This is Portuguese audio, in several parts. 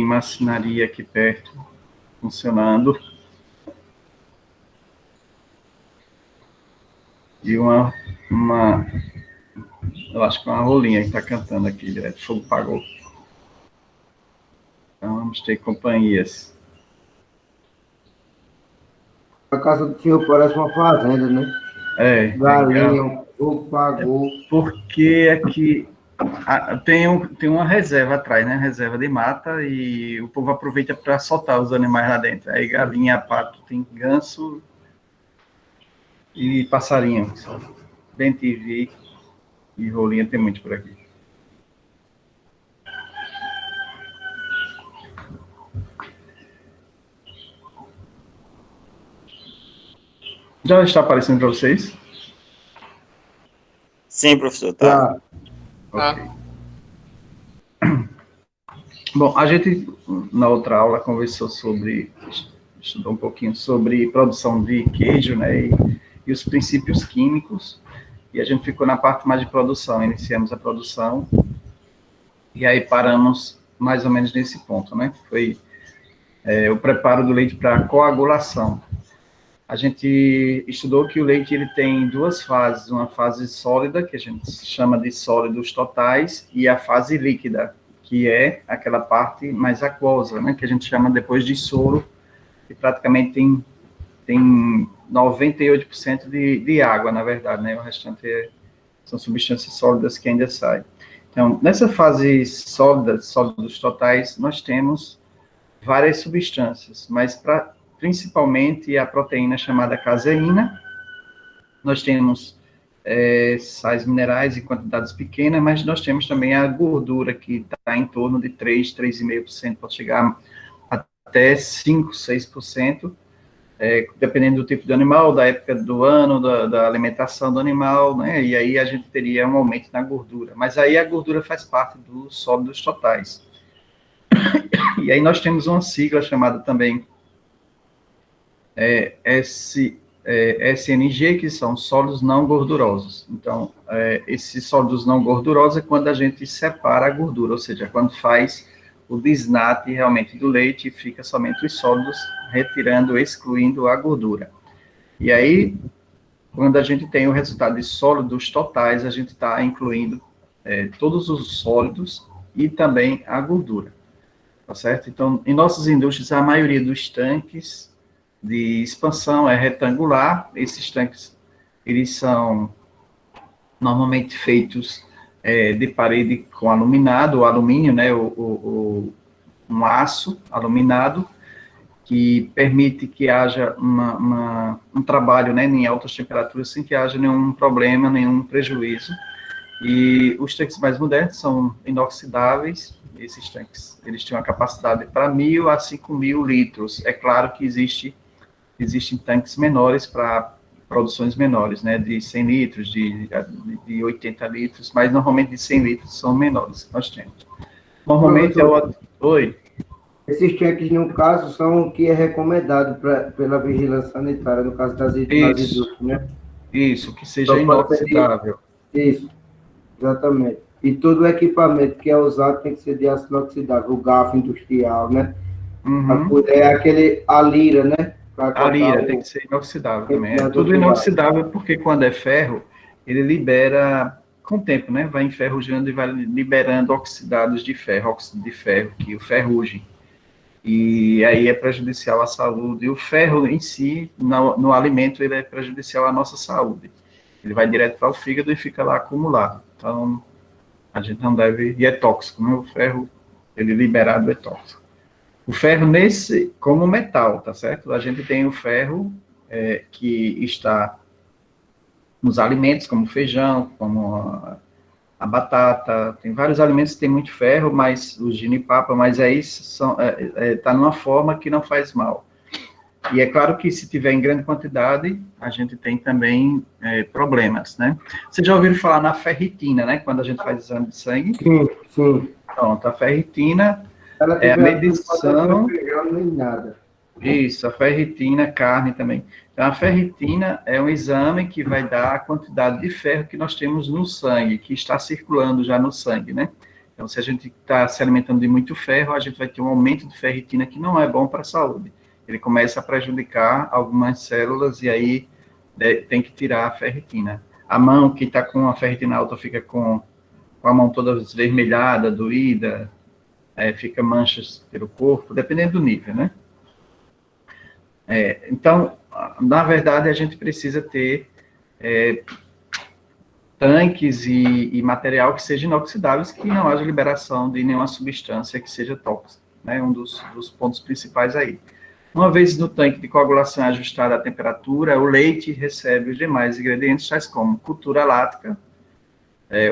marcenaria aqui perto, funcionando. E eu acho que é uma rolinha que está cantando aqui direto, fogo pagou. Então vamos ter companhias. A casa do senhor parece uma fazenda, né? É Galinha, o fogo pagou. porque aqui tem uma reserva atrás, né? Reserva de mata, e o povo aproveita para soltar os animais lá dentro. Aí galinha, pato, tem ganso e passarinho. Bem TV e rolinha tem muito por aqui. Já está aparecendo para vocês? Sim, professor, tá. Já. Ok. Bom, a gente, na outra aula, estudou um pouquinho sobre produção de queijo, né, e os princípios químicos, e a gente ficou na parte mais de produção. Iniciamos a produção, e aí paramos mais ou menos nesse ponto, né, foi o preparo do leite para coagulação. A gente estudou que o leite ele tem duas fases, uma fase sólida, que a gente chama de sólidos totais, e a fase líquida, que é aquela parte mais aquosa, né, que a gente chama depois de soro, que praticamente tem 98% de água, na verdade, né, o restante são substâncias sólidas que ainda saem. Então, nessa fase sólida, sólidos totais, nós temos várias substâncias, mas principalmente a proteína chamada caseína. Nós temos sais minerais em quantidades pequenas, mas nós temos também a gordura, que está em torno de 3, 3,5%, pode chegar até 5, 6%, dependendo do tipo de animal, da época do ano, da alimentação do animal, né? E aí a gente teria um aumento na gordura. Mas aí a gordura faz parte dos sólidos totais. E aí nós temos uma sigla chamada também SNG, que são sólidos não gordurosos. Então, esses sólidos não gordurosos é quando a gente separa a gordura, ou seja, quando faz o desnate realmente do leite e fica somente os sólidos, retirando, excluindo a gordura. E aí, quando a gente tem o resultado de sólidos totais, a gente está incluindo todos os sólidos e também a gordura, tá certo? Então, em nossas indústrias, a maioria dos tanques de expansão é retangular. Esses tanques, eles são normalmente feitos de parede com alumínio, né, um aço aluminado, que permite que haja um trabalho, né, em altas temperaturas sem que haja nenhum problema, nenhum prejuízo. E os tanques mais modernos são inoxidáveis. Esses tanques, eles têm uma capacidade para 1.000 a 5.000 litros. É claro que existem tanques menores para produções menores, né, de 100 litros, de 80 litros, mas normalmente de 100 litros são menores que nós temos. Normalmente Oi? Esses tanques, no caso, são o que é recomendado pela vigilância sanitária, no caso das indústrias, né? Isso, que seja inoxidável. Isso, exatamente. E todo o equipamento que é usado tem que ser de aço inoxidável, o garfo industrial, né? Uhum. A lira, né? A lira tem que ser inoxidável também. É tudo inoxidável, porque quando é ferro, ele libera, com o tempo, né? Vai enferrujando e vai liberando oxidados de ferro, óxido de ferro, que o ferrugem. E aí é prejudicial à saúde. E o ferro em si, no alimento, ele é prejudicial à nossa saúde. Ele vai direto para o fígado e fica lá acumulado. Então, a gente não deve... E é tóxico, né? O ferro, ele liberado é tóxico. O ferro como metal, tá certo? A gente tem o ferro que está nos alimentos, como feijão, como a batata, tem vários alimentos que tem muito ferro, mas os ginipapas, mas aí tá numa forma que não faz mal. E é claro que se tiver em grande quantidade, a gente tem também problemas, né? Vocês já ouviram falar na ferritina, né? Quando a gente faz exame de sangue? Sim, sim. Pronto, a ferritina Ela é a medição... nem nada. Isso, a ferritina, carne também. Então, a ferritina é um exame que vai dar a quantidade de ferro que nós temos no sangue, que está circulando já no sangue, né? Então, se a gente está se alimentando de muito ferro, a gente vai ter um aumento de ferritina que não é bom para a saúde. Ele começa a prejudicar algumas células e aí tem que tirar a ferritina. A mão que está com a ferritina alta fica com a mão toda esvermelhada, doída, fica manchas pelo corpo, dependendo do nível, né? Então, na verdade, a gente precisa ter tanques e material que sejam inoxidáveis, que não haja liberação de nenhuma substância que seja tóxica, né? Um dos pontos principais aí. Uma vez no tanque de coagulação ajustada à temperatura, o leite recebe os demais ingredientes, tais como cultura lática,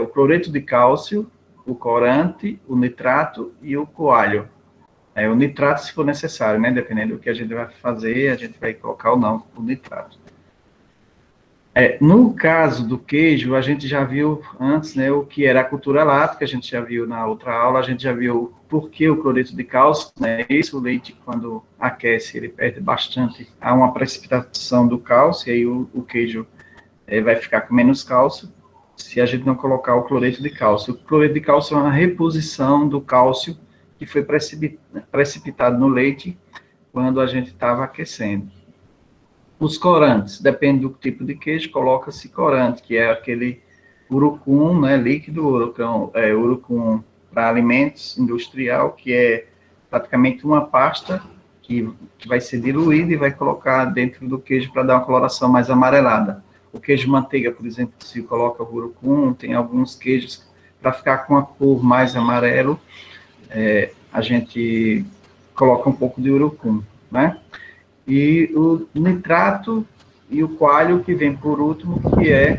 o cloreto de cálcio, o corante, o nitrato e o coalho. O nitrato, se for necessário, né? Dependendo do que a gente vai fazer, a gente vai colocar ou não o nitrato. No caso do queijo, a gente já viu antes, né, o que era a cultura lática, a gente já viu na outra aula, a gente já viu por que o cloreto de cálcio, né, o leite, quando aquece, ele perde bastante, há uma precipitação do cálcio, e aí o queijo vai ficar com menos cálcio, se a gente não colocar o cloreto de cálcio. O cloreto de cálcio é uma reposição do cálcio que foi precipitado no leite quando a gente estava aquecendo. Os corantes, depende do tipo de queijo, coloca-se corante, que é aquele urucum, né, líquido, urucum para alimentos industrial, que é praticamente uma pasta que vai ser diluída e vai colocar dentro do queijo para dar uma coloração mais amarelada. O queijo manteiga, por exemplo, se coloca o urucum, tem alguns queijos para ficar com a cor mais amarelo, a gente coloca um pouco de urucum, né? E o nitrato e o coalho, que vem por último, que é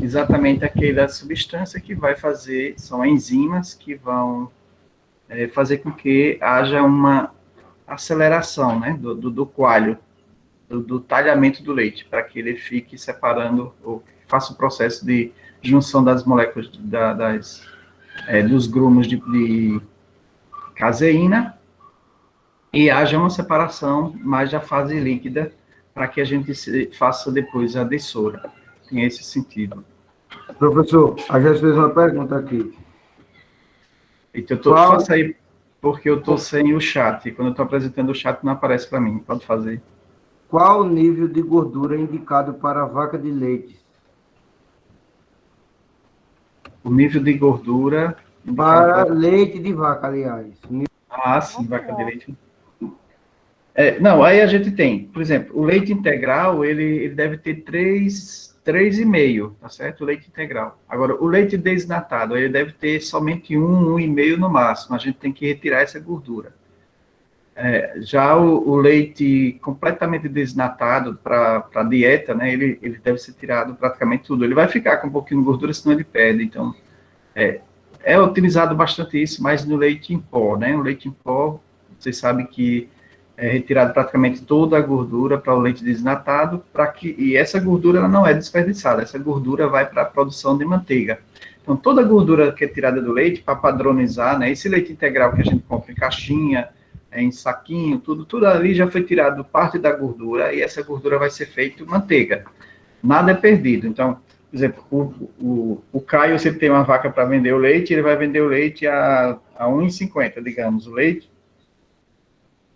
exatamente aquela substância que vai fazer, são enzimas que vão fazer com que haja uma aceleração, né, do coalho, do talhamento do leite, para que ele fique separando, ou faça o processo de junção das moléculas dos grumos de caseína, e haja uma separação mais da fase líquida, para que a gente faça depois a dessoura. Tem esse sentido. Professor, a gente fez uma pergunta aqui. Então, faça aí, porque eu estou sem o chat. Quando eu estou apresentando o chat, não aparece para mim. Pode fazer. Qual o nível de gordura indicado para a vaca de leite? O nível de gordura... Para leite de vaca, aliás. Sim, vaca de leite. Não, aí a gente tem, por exemplo, o leite integral, ele deve ter 3,5, tá certo? O leite integral. Agora, o leite desnatado, ele deve ter somente 1,5 no máximo. A gente tem que retirar essa gordura. Já o leite completamente desnatado para a dieta, né, ele deve ser tirado praticamente tudo. Ele vai ficar com um pouquinho de gordura, senão ele perde. Então, é utilizado bastante isso, mas no leite em pó, né? O leite em pó, vocês sabem que é retirado praticamente toda a gordura para o leite desnatado, e essa gordura ela não é desperdiçada, essa gordura vai para a produção de manteiga. Então, toda a gordura que é tirada do leite, para padronizar, né, esse leite integral que a gente compra em caixinha, em saquinho, tudo ali já foi tirado parte da gordura, e essa gordura vai ser feita manteiga. Nada é perdido. Então, por exemplo, o Caio, se ele tem uma vaca para vender o leite, ele vai vender o leite a 1,50, digamos, o leite.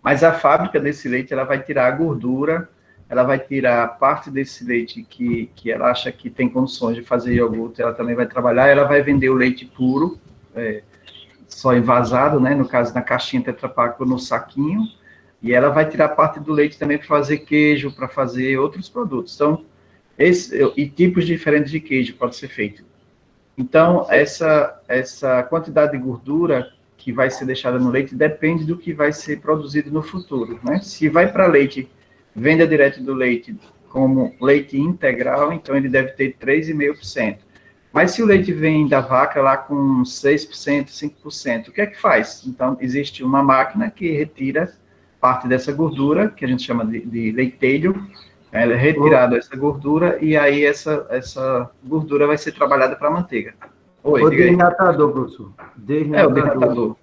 Mas a fábrica desse leite, ela vai tirar a gordura, ela vai tirar parte desse leite que ela acha que tem condições de fazer iogurte, ela também vai trabalhar, ela vai vender o leite puro, só envasado, né, no caso, na caixinha Tetra Pak ou no saquinho, e ela vai tirar parte do leite também para fazer queijo, para fazer outros produtos. Então, e tipos diferentes de queijo pode ser feito. Então, essa quantidade de gordura que vai ser deixada no leite depende do que vai ser produzido no futuro, né? Se vai para leite, venda direto do leite como leite integral, então ele deve ter 3,5%. Mas se o leite vem da vaca lá com 6%, 5%, o que é que faz? Então, existe uma máquina que retira parte dessa gordura, que a gente chama de leitelho, ela é retirada essa gordura, e aí essa gordura vai ser trabalhada para manteiga. Oi, o desnatador, professor. O desnatador.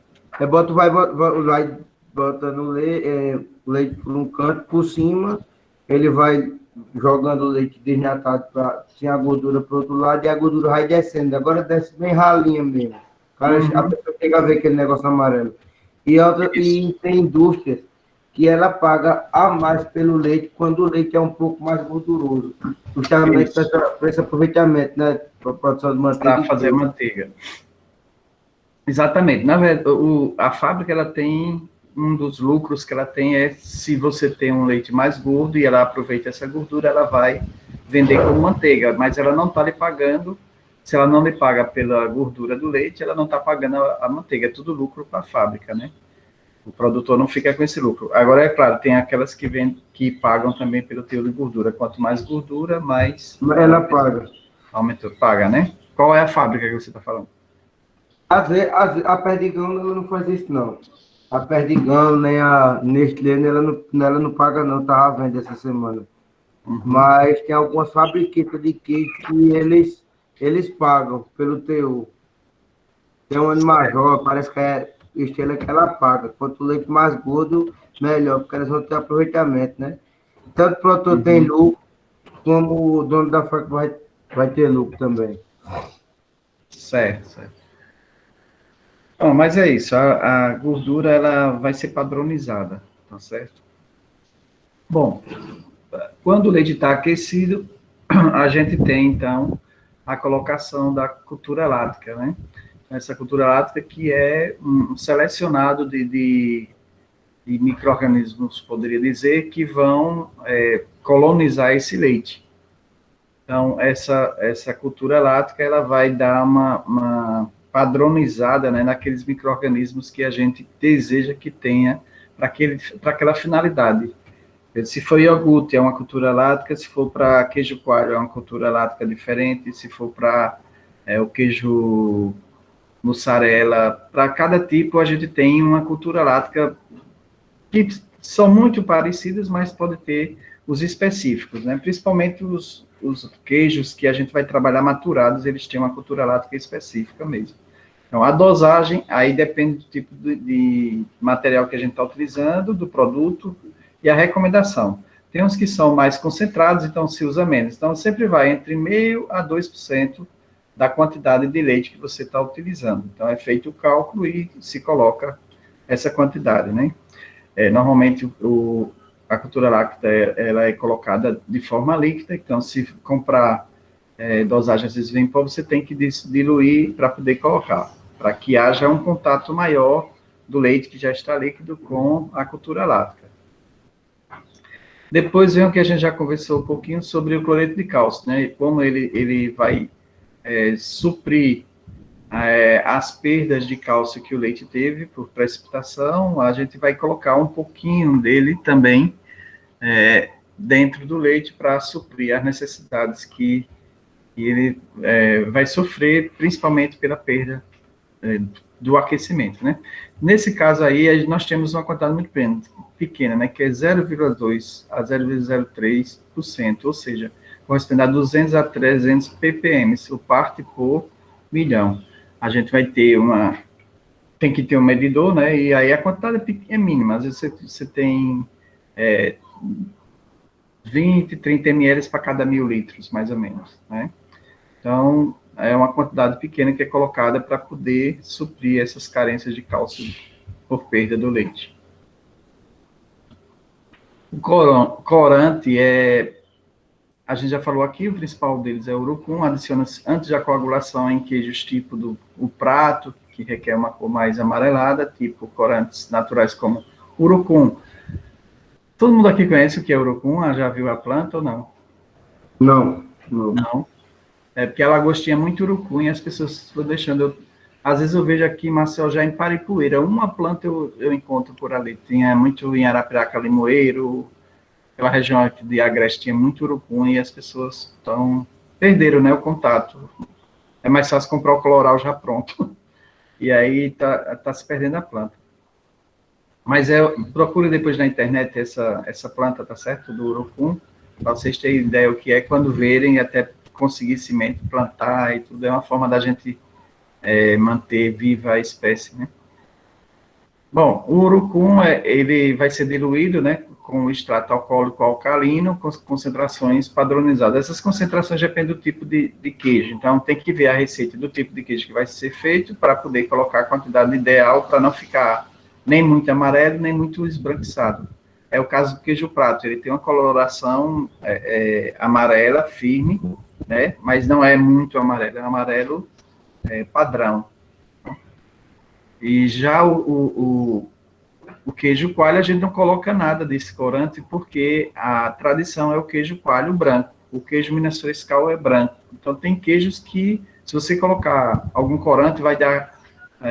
Bota no leite por um canto, por cima, ele vai jogando o leite desnatado sem a gordura para o outro lado, e a gordura vai descendo. Agora desce bem ralinha mesmo. Cara, a pessoa chega a ver aquele negócio amarelo. E tem indústrias que ela paga a mais pelo leite quando o leite é um pouco mais gorduroso. Justamente para esse aproveitamento, né? Para a produção de manteiga. Para fazer manteiga. Exatamente. Na verdade, a fábrica, ela tem, um dos lucros que ela tem é, se você tem um leite mais gordo e ela aproveita essa gordura, ela vai vender como manteiga, mas ela não está lhe pagando, se ela não lhe paga pela gordura do leite, ela não está pagando a manteiga, é tudo lucro para a fábrica, né? O produtor não fica com esse lucro. Agora, é claro, tem aquelas que pagam também pelo teor de gordura. Quanto mais gordura, mais... Ela paga. Aumentou, paga, né? Qual é a fábrica que você está falando? A Perdigão, ela não faz isso, não. A Perdigão, nem a Nestlé, ela não paga, não. Estava à venda essa semana. Mas tem algumas fabriquetas de queijo que eles pagam pelo teor. Tem uma de Major, parece que é Estrela que ela paga. Quanto o leite mais gordo, melhor, porque elas vão ter aproveitamento, né? Tanto o produtor tem lucro, como o dono da fábrica vai ter lucro também. Certo. Bom, mas é isso, a gordura ela vai ser padronizada, tá certo? Bom, quando o leite está aquecido, a gente tem, então, a colocação da cultura láctea, né? Essa cultura láctea que é um selecionado de micro-organismos, poderia dizer, que vão colonizar esse leite. Então, essa cultura láctea, ela vai dar uma padronizada, né, naqueles micro-organismos que a gente deseja que tenha para aquela finalidade. Se for iogurte, é uma cultura láctea, se for para queijo coalho, é uma cultura láctea diferente, se for para o queijo mussarela, para cada tipo a gente tem uma cultura láctea que são muito parecidas, mas pode ter os específicos, né? Principalmente os queijos que a gente vai trabalhar maturados, eles têm uma cultura láctea específica mesmo. Então, a dosagem, aí depende do tipo de material que a gente está utilizando, do produto e a recomendação. Tem uns que são mais concentrados, então se usa menos. Então, sempre vai entre 0,5% a 2% da quantidade de leite que você está utilizando. Então, é feito o cálculo e se coloca essa quantidade, né? Normalmente, a cultura láctea ela é colocada de forma líquida, então, se comprar dosagem, às vezes, vem pó, você tem que diluir para poder colocar, para que haja um contato maior do leite que já está líquido com a cultura láctea. Depois vem o que a gente já conversou um pouquinho sobre o cloreto de cálcio, né? Como ele vai suprir as perdas de cálcio que o leite teve por precipitação, a gente vai colocar um pouquinho dele também dentro do leite para suprir as necessidades que ele vai sofrer, principalmente pela perda do aquecimento, né? Nesse caso aí, nós temos uma quantidade muito pequena, né, que é 0,2 a 0,03%, ou seja, corresponde a 200 a 300 ppm, o parte por milhão. A gente vai ter tem que ter um medidor, né, e aí a quantidade é mínima, às vezes você tem 20, 30 ml para cada 1.000 litros, mais ou menos, né? Então, é uma quantidade pequena que é colocada para poder suprir essas carências de cálcio por perda do leite. O corante a gente já falou aqui, o principal deles é o urucum, adiciona-se antes da coagulação em queijos tipo o prato, que requer uma cor mais amarelada, tipo corantes naturais como urucum. Todo mundo aqui conhece o que é urucum? Já viu a planta ou não? Não. Porque a lagosta é muito urucum e as pessoas estão deixando... Às vezes eu vejo aqui em Maceió, já em Paripueira, uma planta eu encontro por ali. Tinha muito em Arapiraca, Limoeiro, aquela região aqui de Agreste tinha muito urucum e as pessoas perderam, né, o contato. É mais fácil comprar o coloral já pronto. E aí tá se perdendo a planta. Mas procure depois na internet essa planta, tá certo? Do urucum, para vocês terem ideia o que é, quando verem, até conseguir semente, plantar e tudo. É uma forma da gente manter viva a espécie, né? Bom, o urucum, ele vai ser diluído, né, com o extrato alcoólico alcalino, com concentrações padronizadas. Essas concentrações dependem do tipo de queijo, então tem que ver a receita do tipo de queijo que vai ser feito para poder colocar a quantidade ideal para não ficar nem muito amarelo, nem muito esbranquiçado. É o caso do queijo prato, ele tem uma coloração amarela, firme, né, mas não é muito amarelo, é um amarelo padrão. E já o queijo coalho, a gente não coloca nada desse corante, porque a tradição é o queijo coalho branco. O queijo Minas Frescal é branco. Então, tem queijos que, se você colocar algum corante, vai dar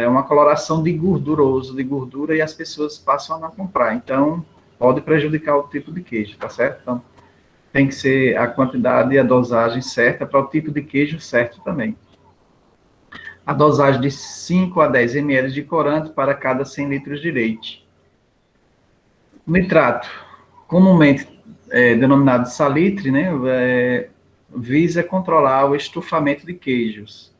uma coloração de gorduroso, de gordura, e as pessoas passam a não comprar. Então, pode prejudicar o tipo de queijo, tá certo? Então, tem que ser a quantidade e a dosagem certa para o tipo de queijo certo também. A dosagem de 5 a 10 ml de corante para cada 100 litros de leite. Nitrato, comumente denominado salitre, né, visa controlar o estufamento de queijos.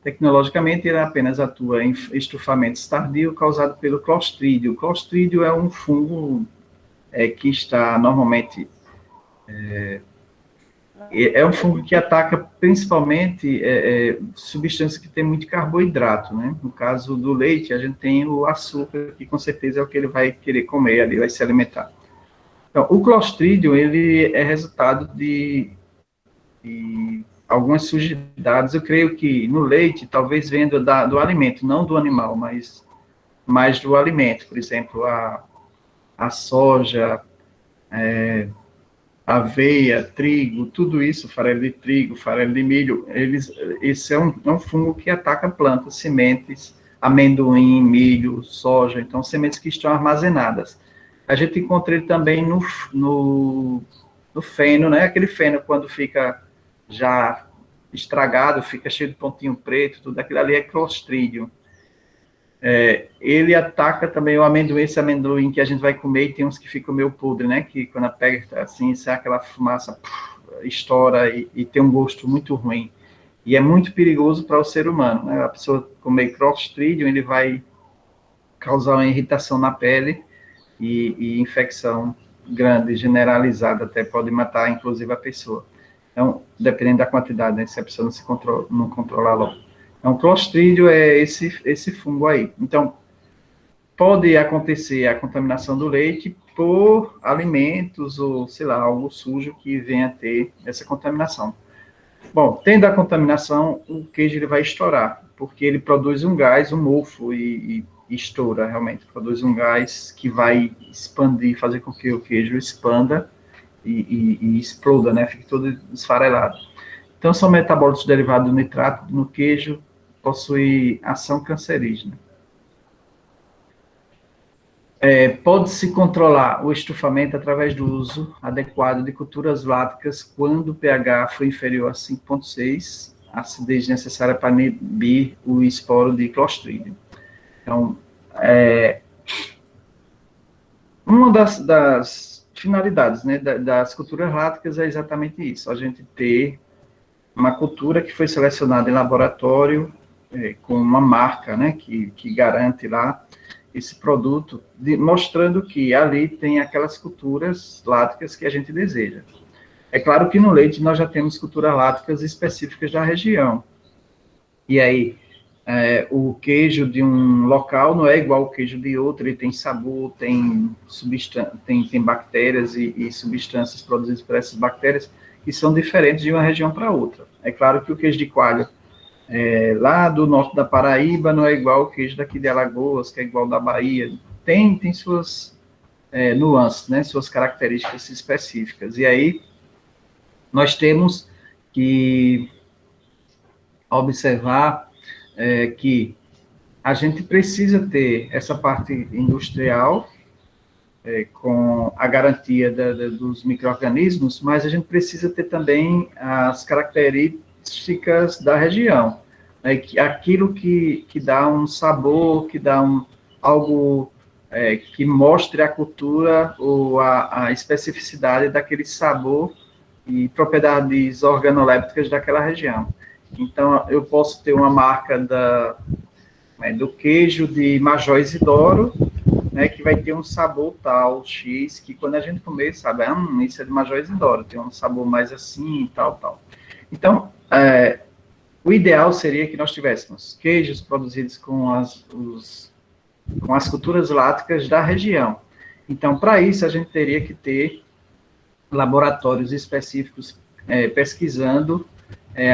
Tecnologicamente, ele apenas atua em estufamentos tardios causados pelo Clostridium. O Clostridium é um fungo que está normalmente... É um fungo que ataca principalmente substâncias que têm muito carboidrato, né? No caso do leite, a gente tem o açúcar, que com certeza é o que ele vai querer comer ali, vai se alimentar. Então, o Clostridium, ele é resultado de algumas sujidades, eu creio que no leite, talvez venha do alimento, não do animal, mas mais do alimento. Por exemplo, a soja, aveia, trigo, tudo isso, farelo de trigo, farelo de milho, esse é um fungo que ataca plantas, sementes, amendoim, milho, soja, então sementes que estão armazenadas. A gente encontra ele também no feno, né? Aquele feno quando fica já estragado, fica cheio de pontinho preto, tudo aquilo ali é Clostridium. Ele ataca também o amendoim, esse amendoim que a gente vai comer, e tem uns que ficam meio podre, né? Que quando pega assim, sai aquela fumaça, estoura e tem um gosto muito ruim. E é muito perigoso para o ser humano, né? A pessoa comer Clostridium, ele vai causar uma irritação na pele e infecção grande, generalizada, até pode matar, inclusive, a pessoa. Então, dependendo da quantidade, né? Se a pessoa não controlar logo. Então, o Clostridium é esse fungo aí. Então, pode acontecer a contaminação do leite por alimentos ou, sei lá, algo sujo que venha a ter essa contaminação. Bom, tendo a contaminação, o queijo ele vai estourar, porque ele produz um gás, um mofo, e estoura, realmente. Produz um gás que vai expandir, fazer com que o queijo expanda e exploda, né? Fique todo esfarelado. Então, são metabólitos derivados do nitrato no queijo, possui ação cancerígena. Pode-se controlar o estufamento através do uso adequado de culturas láticas quando o pH for inferior a 5,6, a acidez necessária para inibir o esporo de Clostridium. Então, uma das finalidades, né, das culturas láticas é exatamente isso, a gente ter uma cultura que foi selecionada em laboratório, com uma marca, né, que garante lá esse produto, mostrando que ali tem aquelas culturas láticas que a gente deseja. É claro que no leite nós já temos culturas láticas específicas da região. E aí, o queijo de um local não é igual ao queijo de outro, ele tem sabor, tem bactérias e substâncias produzidas por essas bactérias que são diferentes de uma região para outra. É claro que o queijo de coalho lá do norte da Paraíba não é igual ao queijo daqui de Alagoas, que é igual da Bahia. Tem suas nuances, né, suas características específicas. E aí, nós temos que observar que a gente precisa ter essa parte industrial, com a garantia dos micro-organismos, mas a gente precisa ter também as características da região, né? Aquilo que dá um sabor, que dá algo que mostre a cultura ou a especificidade daquele sabor e propriedades organolépticas daquela região. Então, eu posso ter uma marca né, do queijo de Major Isidoro, né, que vai ter um sabor tal, X, que quando a gente comer, sabe, isso é de Major Isidoro, tem um sabor mais assim, tal, tal. Então, o ideal seria que nós tivéssemos queijos produzidos com as culturas láticas da região. Então, para isso, a gente teria que ter laboratórios específicos pesquisando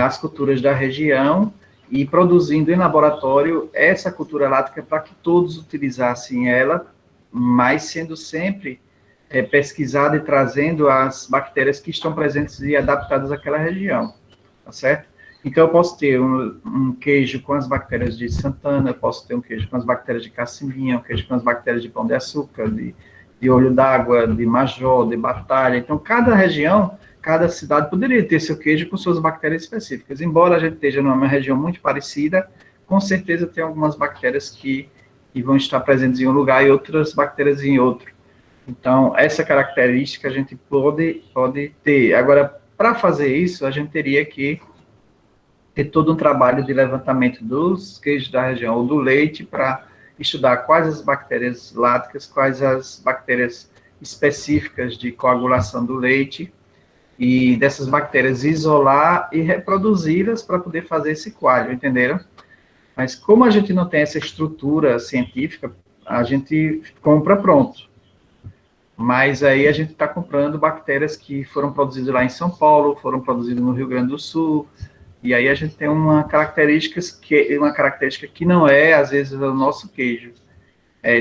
as culturas da região e produzindo em laboratório essa cultura lática para que todos utilizassem ela, mas sendo sempre pesquisada e trazendo as bactérias que estão presentes e adaptadas àquela região, tá certo? Então, eu posso ter um queijo com as bactérias de Santana, eu posso ter um queijo com as bactérias de Cacimbinha, um queijo com as bactérias de Pão de Açúcar, de Olho d'Água, de Major, de Batalha. Então, cada região, cada cidade poderia ter seu queijo com suas bactérias específicas. Embora a gente esteja numa região muito parecida, com certeza tem algumas bactérias que vão estar presentes em um lugar e outras bactérias em outro. Então, essa característica a gente pode ter. Agora, para fazer isso, a gente teria que ter todo um trabalho de levantamento dos queijos da região, ou do leite, para estudar quais as bactérias láticas, quais as bactérias específicas de coagulação do leite, e dessas bactérias isolar e reproduzi-las para poder fazer esse coalho, entenderam? Mas como a gente não tem essa estrutura científica, a gente compra pronto. Mas aí a gente está comprando bactérias que foram produzidas lá em São Paulo, foram produzidas no Rio Grande do Sul, e aí a gente tem uma característica que não é, às vezes, o nosso queijo.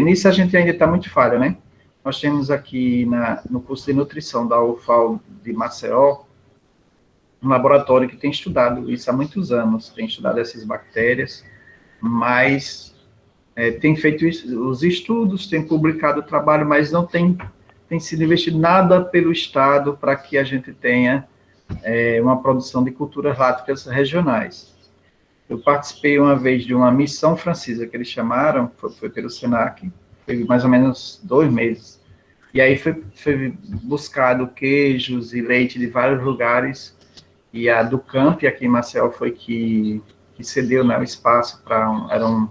Nisso a gente ainda está muito falha, né? Nós temos aqui no curso de nutrição da UFAL de Maceió, um laboratório que tem estudado isso há muitos anos, tem estudado essas bactérias, mas tem feito os estudos, tem publicado o trabalho, mas não tem sido investido nada pelo Estado para que a gente tenha uma produção de culturas láticas regionais. Eu participei uma vez de uma missão francesa que eles chamaram, foi pelo SENAC, foi mais ou menos 2 meses, e aí foi buscado queijos e leite de vários lugares, e a do Camp, aqui em Maceió, foi que cedeu, né, o espaço para era um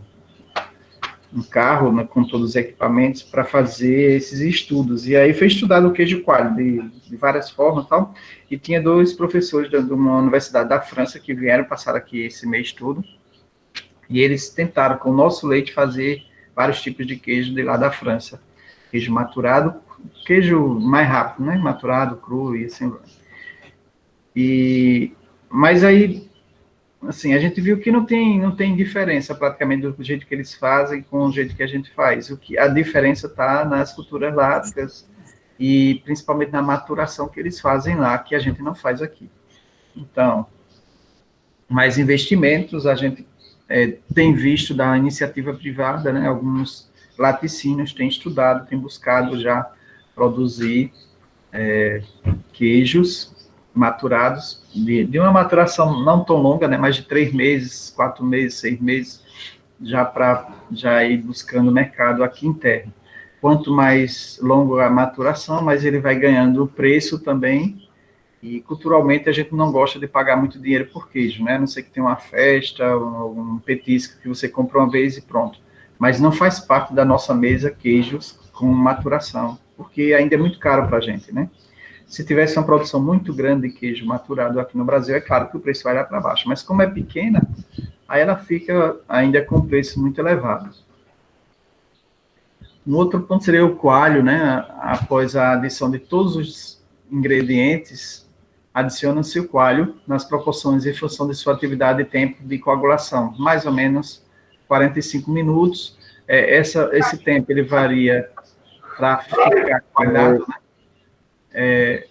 carro, né, com todos os equipamentos para fazer esses estudos. E aí foi estudado o queijo coalho de várias formas e tal, e tinha 2 professores de uma universidade da França que vieram passar aqui esse mês todo, e eles tentaram com o nosso leite fazer vários tipos de queijo de lá da França. Queijo maturado, queijo mais rápido, né, maturado, cru e assim. Mas aí, assim, a gente viu que não tem diferença praticamente do jeito que eles fazem com o jeito que a gente faz. A diferença está nas culturas láticas e principalmente na maturação que eles fazem lá, que a gente não faz aqui. Então, mais investimentos, a gente tem visto da iniciativa privada, né, alguns laticínios têm estudado, têm buscado já produzir queijos maturados, de uma maturação não tão longa, né, mais de 3 meses, 4 meses, 6 meses, já ir buscando mercado aqui interno. Quanto mais longa a maturação, mais ele vai ganhando preço também, e culturalmente a gente não gosta de pagar muito dinheiro por queijo, né, a não ser que tenha uma festa, um petisco que você compra uma vez e pronto. Mas não faz parte da nossa mesa queijos com maturação, porque ainda é muito caro para a gente, né? Se tivesse uma produção muito grande de queijo maturado aqui no Brasil, é claro que o preço vai lá para baixo, mas como é pequena, aí ela fica ainda com preço muito elevado. Um outro ponto seria o coalho, né? Após a adição de todos os ingredientes, adiciona-se o coalho nas proporções em função de sua atividade e tempo de coagulação, mais ou menos 45 minutos. Esse tempo ele varia para ficar coalhado, né?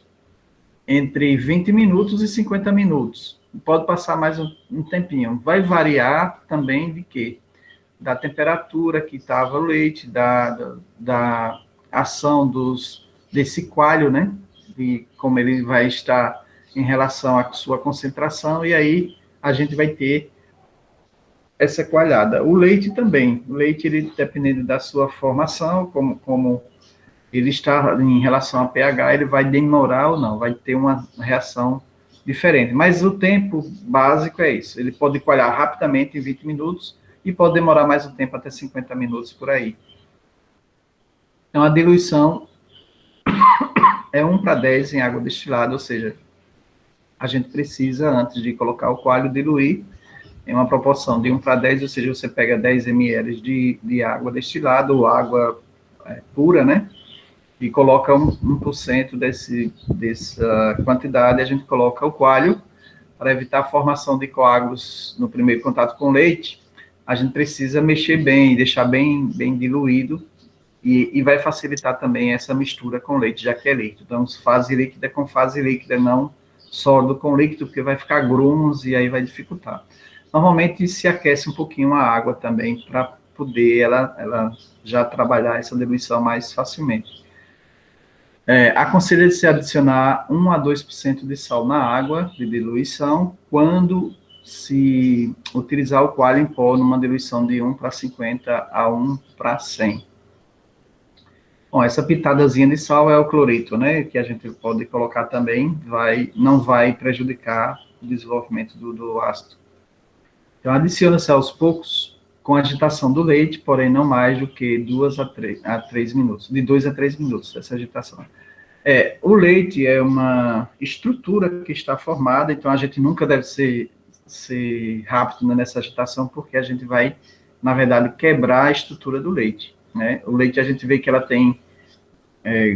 Entre 20 minutos e 50 minutos. Pode passar mais um tempinho. Vai variar também de quê? Da temperatura que estava o leite, da ação desse coalho, né? De como ele vai estar em relação à sua concentração, e aí a gente vai ter essa coalhada. O leite também. O leite, ele, dependendo da sua formação, como ele está em relação a pH, ele vai demorar ou não, vai ter uma reação diferente. Mas o tempo básico é isso. Ele pode coalhar rapidamente, em 20 minutos, e pode demorar mais um tempo, até 50 minutos por aí. Então, a diluição é 1:10 em água destilada, ou seja, a gente precisa, antes de colocar o coalho, diluir em uma proporção de 1:10, ou seja, você pega 10 ml de água destilada, ou água pura, né? E coloca 1% dessa quantidade, a gente coloca o coalho, para evitar a formação de coágulos no primeiro contato com o leite. A gente precisa mexer bem, deixar bem diluído, e vai facilitar também essa mistura com leite, já que é líquido. Então, fase líquida com fase líquida, não sólido com líquido, porque vai ficar grumos e aí vai dificultar. Normalmente se aquece um pouquinho a água também, para poder ela já trabalhar essa diluição mais facilmente. Aconselha-se adicionar 1 a 2% de sal na água de diluição, quando se utilizar o coalho em pó numa diluição de 1:50 a 1:100. Bom, essa pitadazinha de sal é o cloreto, né, que a gente pode colocar também, não vai prejudicar o desenvolvimento do ácido. Então, adiciona-se aos poucos, com a agitação do leite, porém não mais do que 2 a 3 minutos, de 2 a 3 minutos, essa agitação. O leite é uma estrutura que está formada, então a gente nunca deve ser rápido nessa agitação, porque a gente vai, na verdade, quebrar a estrutura do leite, né? O leite, a gente vê que ela tem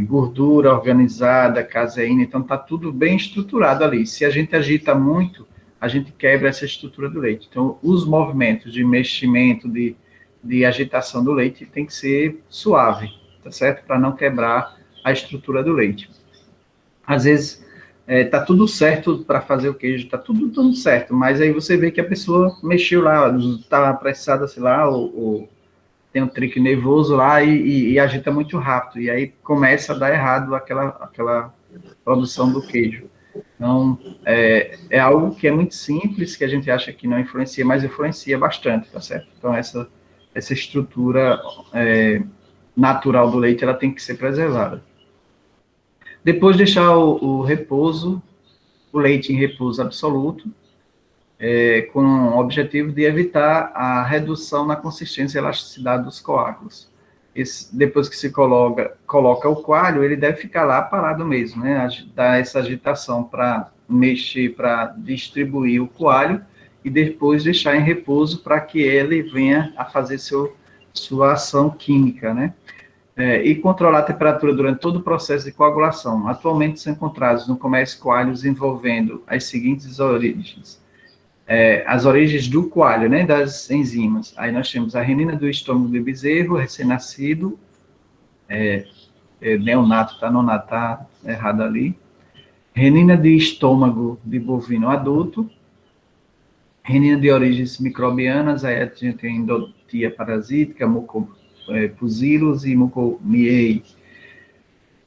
gordura organizada, caseína, então está tudo bem estruturado ali. Se a gente agita muito, a gente quebra essa estrutura do leite. Então, os movimentos de meximento, de agitação do leite, tem que ser suave, tá certo? Para não quebrar a estrutura do leite. Às vezes, tá tudo certo para fazer o queijo, tá tudo certo, mas aí você vê que a pessoa mexeu lá, está apressada, sei lá, ou tem um trick nervoso lá e agita muito rápido, e aí começa a dar errado aquela produção do queijo. Então, é algo que é muito simples, que a gente acha que não influencia, mas influencia bastante, tá certo? Então, essa estrutura natural do leite, ela tem que ser preservada. Depois deixar o leite em repouso absoluto, com o objetivo de evitar a redução na consistência e elasticidade dos coágulos. Depois que se coloca o coalho, ele deve ficar lá parado mesmo, né? Dar essa agitação para mexer, para distribuir o coalho, e depois deixar em repouso para que ele venha a fazer sua ação química, né? E controlar a temperatura durante todo o processo de coagulação. Atualmente são encontrados no comércio coalhos envolvendo as seguintes origens. As origens do coalho, né, das enzimas. Aí nós temos a renina do estômago do bezerro, recém-nascido, neonato, nonato, tá errado ali. Renina de estômago de bovino adulto, renina de origens microbianas, aí a gente tem endotia parasítica, mucopuzilos e mucomiei.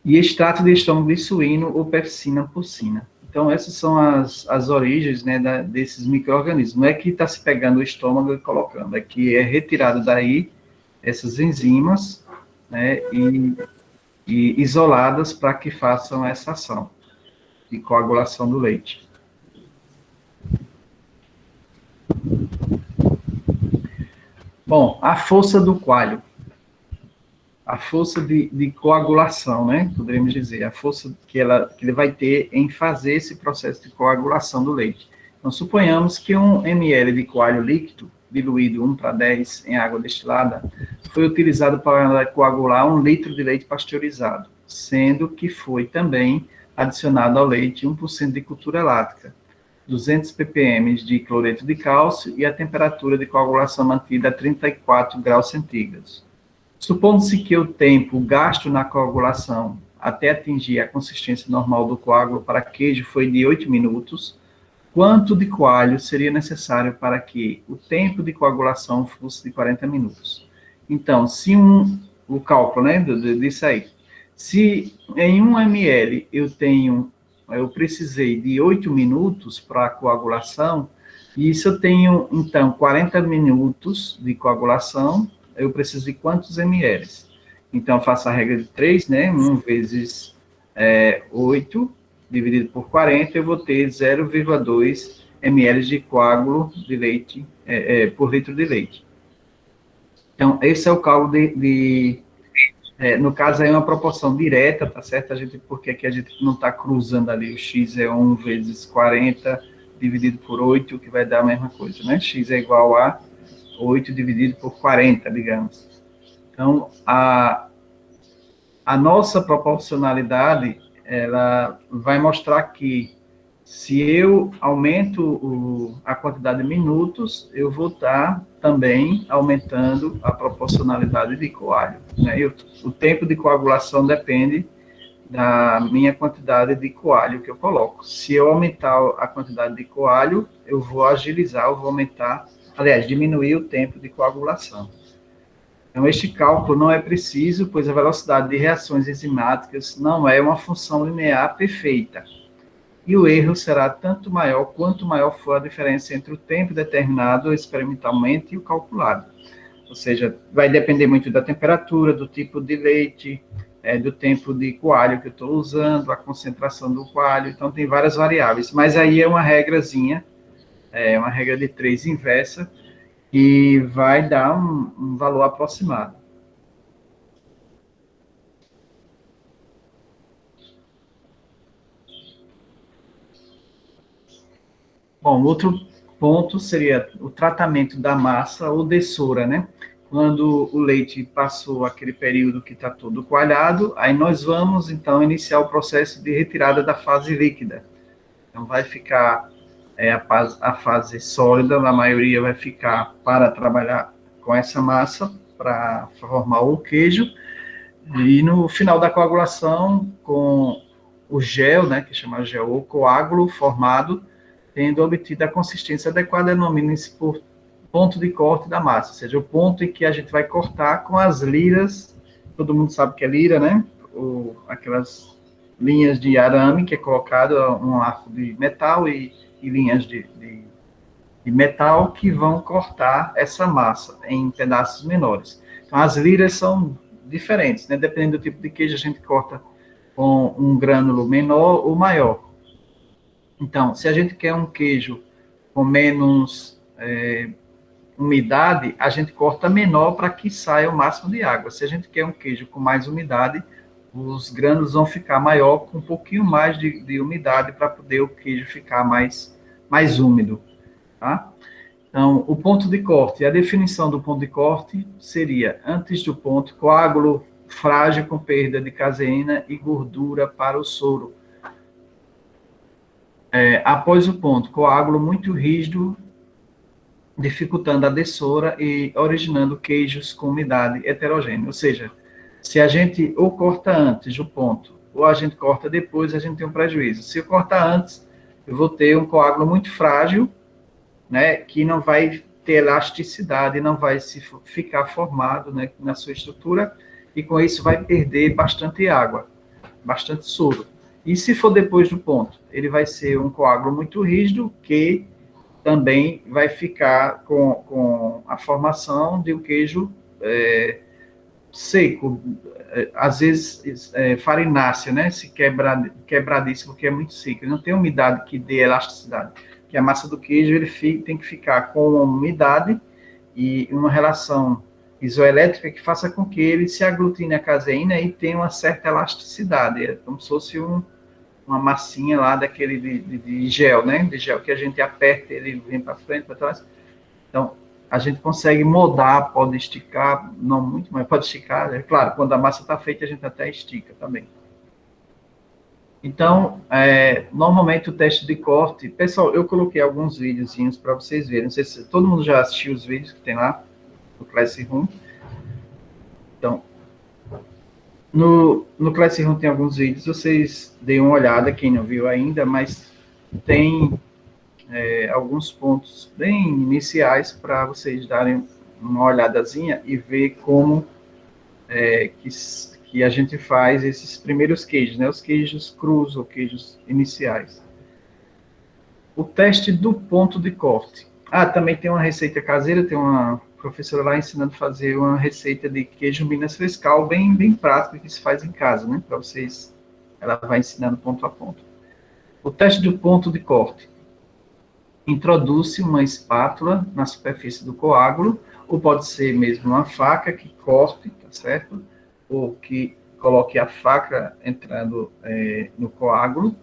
E extrato de estômago de suíno ou pepsina porcina. Então, essas são as origens, né, desses micro-organismos. Não é que está se pegando o estômago e colocando, é que é retirado daí essas enzimas, né, e isoladas para que façam essa ação de coagulação do leite. Bom, a força do coalho. A força de coagulação, né? Poderíamos dizer, a força que ele vai ter em fazer esse processo de coagulação do leite. Então, suponhamos que 1 ml de coalho líquido, diluído 1:10 em água destilada, foi utilizado para coagular 1 litro de leite pasteurizado, sendo que foi também adicionado ao leite 1% de cultura láctea, 200 ppm de cloreto de cálcio e a temperatura de coagulação mantida a 34 graus centígrados. Supondo-se que o tempo gasto na coagulação até atingir a consistência normal do coágulo para queijo foi de 8 minutos, quanto de coalho seria necessário para que o tempo de coagulação fosse de 40 minutos? Então, o cálculo, né, disso aí, se em 1 ml eu precisei de 8 minutos para a coagulação, e se eu tenho, então, 40 minutos de coagulação, eu preciso de quantos ml? Então, eu faço a regra de 3, né? 1 vezes 8, dividido por 40, eu vou ter 0,2 ml de coágulo de leite por litro de leite. Então, esse é o cálculo no caso, aí é uma proporção direta, tá certo? Porque aqui a gente não está cruzando ali, o x é 1 vezes 40 dividido por 8, que vai dar a mesma coisa, né? X é igual a 8 dividido por 40, digamos. Então, a nossa proporcionalidade, ela vai mostrar que se eu aumento a quantidade de minutos, eu vou estar também aumentando a proporcionalidade de coágulo. Né? O tempo de coagulação depende da minha quantidade de coalho que eu coloco. Se eu aumentar a quantidade de coalho, eu vou agilizar, eu vou aumentar, aliás, diminuir o tempo de coagulação. Então, este cálculo não é preciso, pois a velocidade de reações enzimáticas não é uma função linear perfeita. E o erro será tanto maior quanto maior for a diferença entre o tempo determinado experimentalmente e o calculado. Ou seja, vai depender muito da temperatura, do tipo de leite, do tempo de coalho que eu estou usando, a concentração do coalho, então tem várias variáveis. Mas aí é uma regrazinha, uma regra de 3 inversa, e vai dar um valor aproximado. Bom, outro ponto seria o tratamento da massa ou dessoura, né? Quando o leite passou aquele período que está todo coalhado, aí nós vamos, então, iniciar o processo de retirada da fase líquida. Então, vai ficar a fase sólida, na maioria vai ficar para trabalhar com essa massa, para formar o queijo, e no final da coagulação, com o gel, né, que chama gel ou coágulo formado, tendo obtido a consistência adequada, denomina-se por ponto de corte da massa, ou seja, o ponto em que a gente vai cortar com as liras, todo mundo sabe que é lira, né? Aquelas linhas de arame que é colocado um arco de metal e linhas de metal que vão cortar essa massa em pedaços menores. Então, as liras são diferentes, né? Dependendo do tipo de queijo, a gente corta com um grânulo menor ou maior. Então, se a gente quer um queijo com menos umidade, a gente corta menor para que saia o máximo de água. Se a gente quer um queijo com mais umidade, os grânulos vão ficar maior, com um pouquinho mais de umidade, para poder o queijo ficar mais úmido. Tá? Então, o ponto de corte, a definição do ponto de corte seria, antes do ponto, coágulo frágil com perda de caseína e gordura para o soro. Após o ponto, coágulo muito rígido, dificultando a dessoura e originando queijos com umidade heterogênea. Ou seja, se a gente ou corta antes do ponto, ou a gente corta depois, a gente tem um prejuízo. Se eu cortar antes, eu vou ter um coágulo muito frágil, né, que não vai ter elasticidade, não vai ficar formado, né, na sua estrutura, e com isso vai perder bastante água, bastante soro. E se for depois do ponto, ele vai ser um coágulo muito rígido, que também vai ficar com a formação de um queijo seco, às vezes farinácea, né? Se quebradiço, porque é muito seco. Ele não tem umidade que dê elasticidade. Que a massa do queijo tem que ficar com uma umidade e uma relação isoelétrica que faça com que ele se aglutine a caseína e tenha uma certa elasticidade. É como se fosse uma massinha lá daquele de gel, né? De gel que a gente aperta, ele vem para frente, para trás. Então, a gente consegue moldar, pode esticar, não muito, mas pode esticar. É claro, quando a massa está feita, a gente até estica também. Então, normalmente o teste de corte... Pessoal, eu coloquei alguns videozinhos para vocês verem. Não sei se todo mundo já assistiu os vídeos que tem lá no Classroom. Então, no Classroom tem alguns vídeos, vocês deem uma olhada, quem não viu ainda, mas tem alguns pontos bem iniciais para vocês darem uma olhadazinha e ver como que a gente faz esses primeiros queijos, né? Os queijos crus ou queijos iniciais. O teste do ponto de corte. Também tem uma receita caseira, tem uma professora lá ensinando a fazer uma receita de queijo Minas Frescal, bem prática, que se faz em casa, né? Para vocês, ela vai ensinando ponto a ponto. O teste do ponto de corte. Introduz-se uma espátula na superfície do coágulo, ou pode ser mesmo uma faca que corte, tá certo? Ou que coloque a faca entrando no coágulo,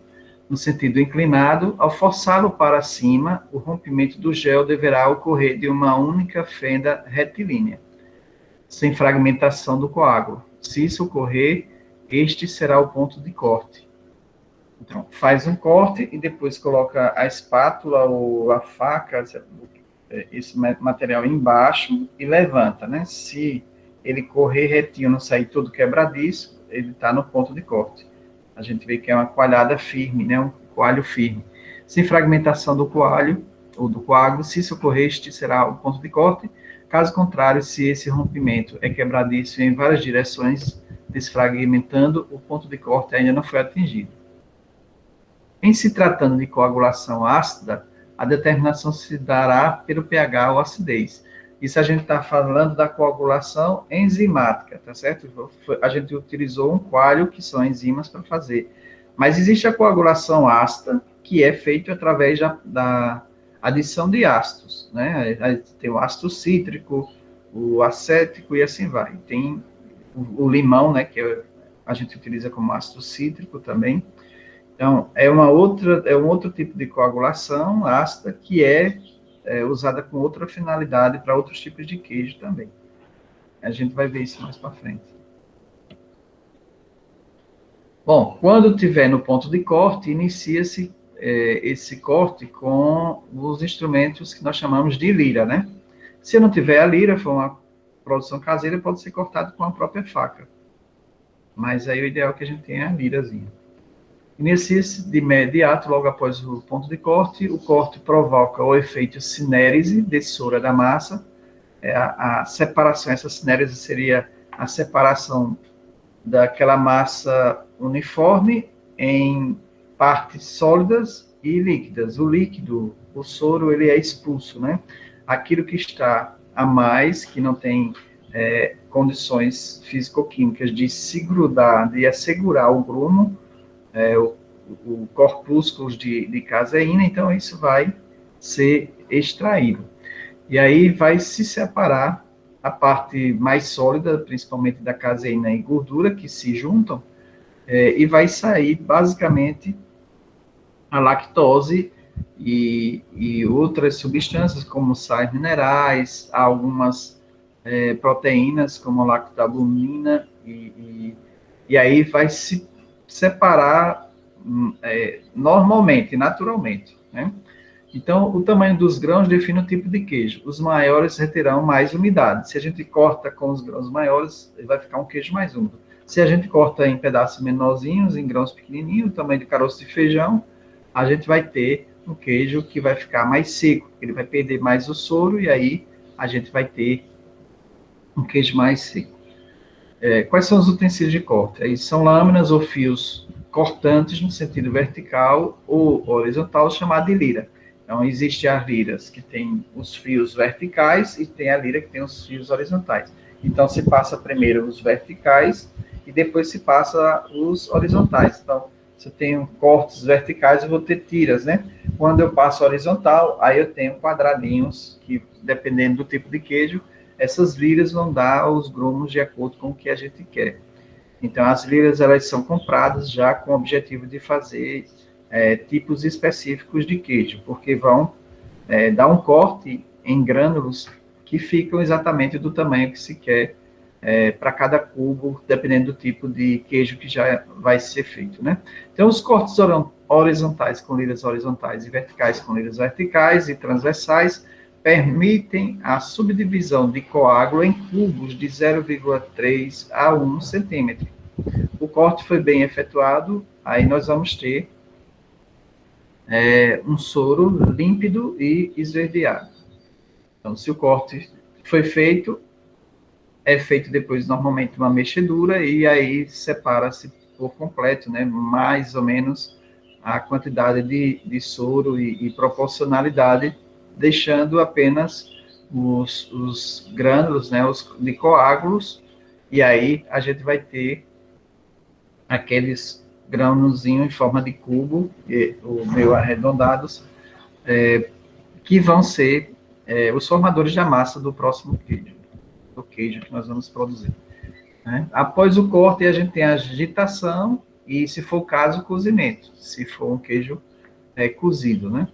no sentido inclinado. Ao forçá-lo para cima, o rompimento do gel deverá ocorrer de uma única fenda retilínea, sem fragmentação do coágulo. Se isso ocorrer, este será o ponto de corte. Então, faz um corte e depois coloca a espátula ou a faca, esse material embaixo e levanta, né? Se ele correr retinho, não sair todo quebradiço, ele está no ponto de corte. A gente vê que é uma coalhada firme, né? Um coalho firme. Sem fragmentação do coalho ou do coágulo, se isso ocorrer, este será o ponto de corte. Caso contrário, se esse rompimento é quebradiço em várias direções, desfragmentando, o ponto de corte ainda não foi atingido. Em se tratando de coagulação ácida, a determinação se dará pelo pH ou acidez. Isso a gente está falando da coagulação enzimática, tá certo? A gente utilizou um coalho, que são enzimas, para fazer. Mas existe a coagulação ácida, que é feita através da adição de ácidos, né? Tem o ácido cítrico, o acético e assim vai. Tem o limão, né, que a gente utiliza como ácido cítrico também. Então, é um outro tipo de coagulação ácida que é usada com outra finalidade para outros tipos de queijo também. A gente vai ver isso mais para frente. Bom, quando tiver no ponto de corte, inicia-se esse corte com os instrumentos que nós chamamos de lira, né? Se não tiver a lira, for uma produção caseira, pode ser cortado com a própria faca. Mas aí o ideal é que a gente tenha a lirazinha. Inicia-se de imediato, logo após o ponto de corte. O corte provoca o efeito cinérese, dessura da massa. A separação, essa cinérese seria a separação daquela massa uniforme em partes sólidas e líquidas. O líquido, o soro, ele é expulso, né? Aquilo que está a mais, que não tem condições físico-químicas de se grudar, de assegurar o grumo, o corpúsculos de caseína, então isso vai ser extraído. E aí vai se separar a parte mais sólida, principalmente da caseína e gordura, que se juntam, e vai sair basicamente a lactose e outras substâncias, como sais minerais, algumas proteínas, como a lactalbumina, e aí vai se separar normalmente, naturalmente, né? Então, o tamanho dos grãos define o tipo de queijo. Os maiores reterão mais umidade. Se a gente corta com os grãos maiores, vai ficar um queijo mais úmido. Se a gente corta em pedaços menorzinhos, em grãos pequenininhos, o tamanho de caroço de feijão, a gente vai ter um queijo que vai ficar mais seco. Ele vai perder mais o soro e aí a gente vai ter um queijo mais seco. Quais são os utensílios de corte? Aí são lâminas ou fios cortantes no sentido vertical ou horizontal, chamado de lira. Então, existem as liras que tem os fios verticais e tem a lira que tem os fios horizontais. Então, se passa primeiro os verticais e depois se passa os horizontais. Então, se eu tenho cortes verticais, eu vou ter tiras, né? Quando eu passo horizontal, aí eu tenho quadradinhos que, dependendo do tipo de queijo, essas liras vão dar os grumos de acordo com o que a gente quer. Então, as liras, elas são compradas já com o objetivo de fazer tipos específicos de queijo, porque vão dar um corte em grânulos que ficam exatamente do tamanho que se quer para cada cubo, dependendo do tipo de queijo que já vai ser feito, né? Então, os cortes horizontais com liras horizontais e verticais com liras verticais e transversais permitem a subdivisão de coágulo em cubos de 0,3 a 1 centímetro. O corte foi bem efetuado, aí nós vamos ter um soro límpido e esverdeado. Então, se o corte foi feito, é feito depois, normalmente, uma mexedura, e aí separa-se por completo, né, mais ou menos a quantidade de soro e proporcionalidade, deixando apenas os grânulos, né, de coágulos, e aí a gente vai ter aqueles grãozinhos em forma de cubo, ou meio arredondados, que vão ser os formadores da massa do próximo queijo, do queijo que nós vamos produzir. Né? Após o corte, a gente tem a agitação e, se for o caso, o cozimento, se for um queijo cozido, né?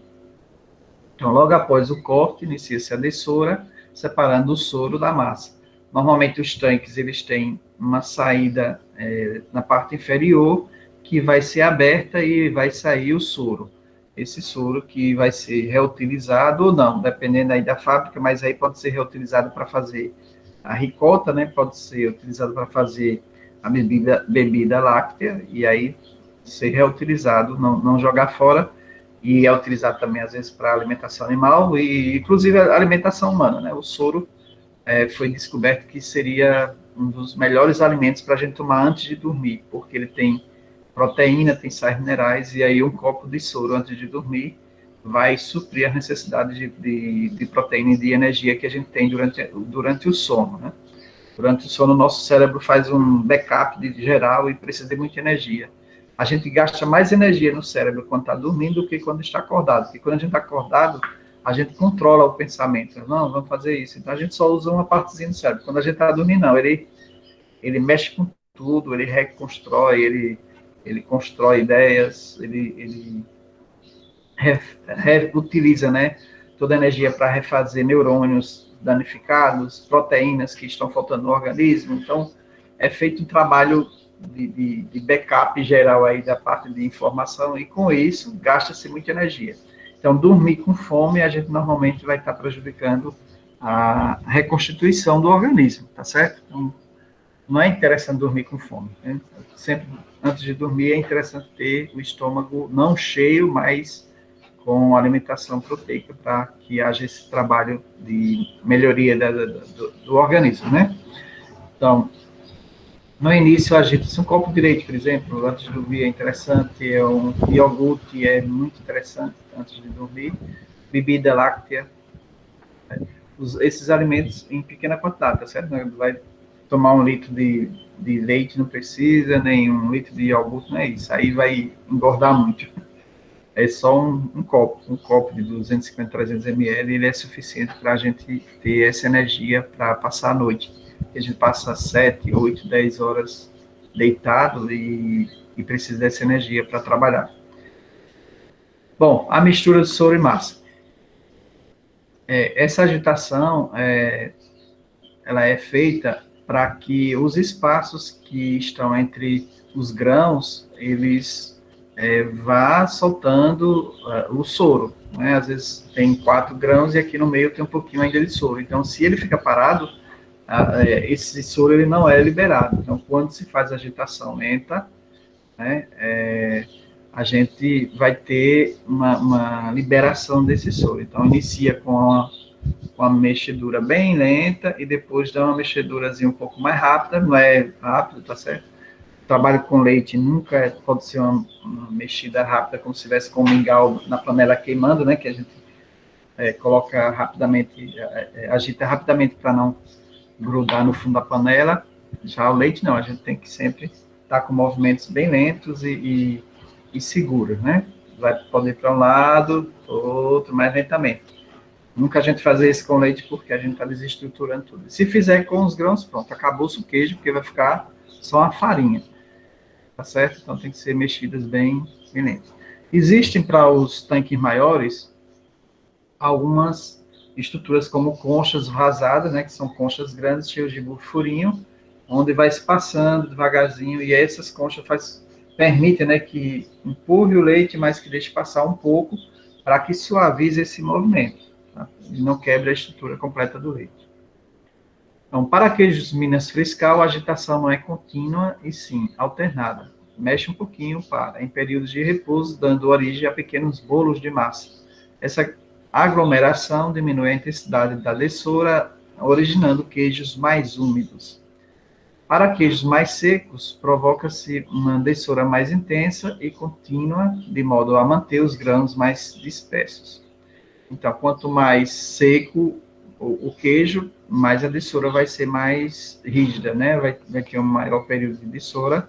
Então, logo após o corte, inicia-se a dessoura, separando o soro da massa. Normalmente, os tanques eles têm uma saída na parte inferior, que vai ser aberta e vai sair o soro. Esse soro que vai ser reutilizado ou não, dependendo aí da fábrica, mas aí pode ser reutilizado para fazer a ricota, né? Pode ser utilizado para fazer a bebida láctea, e aí ser reutilizado, não jogar fora, e é utilizado também, às vezes, para alimentação animal e, inclusive, a alimentação humana, né? O soro foi descoberto que seria um dos melhores alimentos para a gente tomar antes de dormir, porque ele tem proteína, tem sais minerais, e aí um copo de soro antes de dormir vai suprir a necessidade de proteína e de energia que a gente tem durante o sono, né? Durante o sono, o nosso cérebro faz um backup de geral e precisa de muita energia. A gente gasta mais energia no cérebro quando está dormindo do que quando está acordado. Porque quando a gente está acordado, a gente controla o pensamento. Não, vamos fazer isso. Então, a gente só usa uma partezinha do cérebro. Quando a gente está dormindo, não. Ele mexe com tudo, ele reconstrói, ele constrói ideias, ele reutiliza, né, toda a energia para refazer neurônios danificados, proteínas que estão faltando no organismo. Então, é feito um trabalho de backup geral aí da parte de informação, e com isso gasta-se muita energia. Então, dormir com fome, a gente normalmente vai estar prejudicando a reconstituição do organismo, tá certo? Então, não é interessante dormir com fome, né? Sempre, antes de dormir, é interessante ter o estômago não cheio, mas com alimentação proteica, para que haja esse trabalho de melhoria do organismo, né? Então, no início, agita-se um copo de leite, por exemplo, antes de dormir é interessante, um iogurte é muito interessante antes de dormir, bebida láctea, esses alimentos em pequena quantidade, tá certo? Não vai tomar 1 litro de leite, não precisa, nem 1 litro de iogurte, não é isso, aí vai engordar muito. É só um copo de 250, 300 ml, ele é suficiente para a gente ter essa energia para passar a noite. A gente passa 7, 8, 10 horas deitado e precisa dessa energia para trabalhar. Bom, a mistura de soro e massa. Essa agitação, ela é feita para que os espaços que estão entre os grãos, eles vá soltando o soro, né? Às vezes tem 4 grãos e aqui no meio tem um pouquinho ainda de soro. Então, se ele fica parado, esse soro ele não é liberado. Então, quando se faz agitação lenta, né, a gente vai ter uma liberação desse soro. Então, inicia com uma mexedura bem lenta e depois dá uma mexedurazinha um pouco mais rápida, não é rápido, tá certo? Trabalho com leite nunca pode ser uma mexida rápida, como se estivesse com um mingau na panela queimando, né, que a gente coloca rapidamente, agita rapidamente para não grudar no fundo da panela. Já o leite não, a gente tem que sempre estar com movimentos bem lentos e seguros, né? Vai poder ir para um lado, outro, mais lentamente. Nunca a gente fazer isso com leite, porque a gente está desestruturando tudo. Se fizer com os grãos, pronto, acabou-se o queijo, porque vai ficar só a farinha, tá certo? Então tem que ser mexidas bem lentas. Existem para os tanques maiores algumas estruturas como conchas vazadas, né, que são conchas grandes, cheias de furinho, onde vai se passando devagarzinho, e essas conchas permitem, né, que empurre o leite, mas que deixe passar um pouco, para que suavize esse movimento, tá? E não quebre a estrutura completa do leite. Então, para queijos Minas Friscal, a agitação não é contínua, e sim alternada. Mexe um pouquinho, para, em períodos de repouso, dando origem a pequenos bolos de massa. Essa aglomeração diminui a intensidade da dessoura, originando queijos mais úmidos. Para queijos mais secos, provoca-se uma dessoura mais intensa e contínua, de modo a manter os grãos mais dispersos. Então, quanto mais seco o queijo, mais a dessoura vai ser mais rígida, né? Vai ter um maior período de dessoura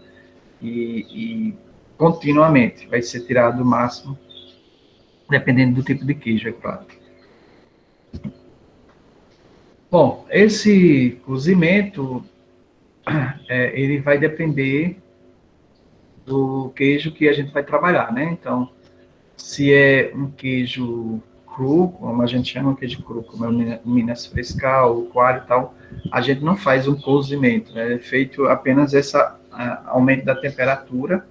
e continuamente vai ser tirado o máximo, dependendo do tipo de queijo, é claro. Bom, esse cozimento, ele vai depender do queijo que a gente vai trabalhar, né? Então, se é um queijo cru, como a gente chama queijo cru, como é o Minas Frescal, o coalho e tal, a gente não faz um cozimento, né? É feito apenas esse aumento da temperatura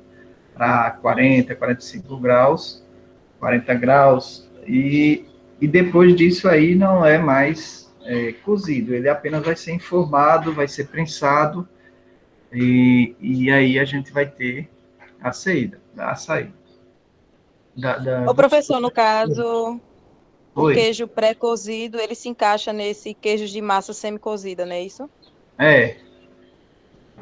para 40, 45 graus, 40 graus, e depois disso aí não é mais cozido, ele apenas vai ser informado, vai ser prensado, e aí a gente vai ter a saída Ô, professor, no caso, o Oi. queijo pré-cozido, ele se encaixa nesse queijo de massa semi-cozida, não é isso? É,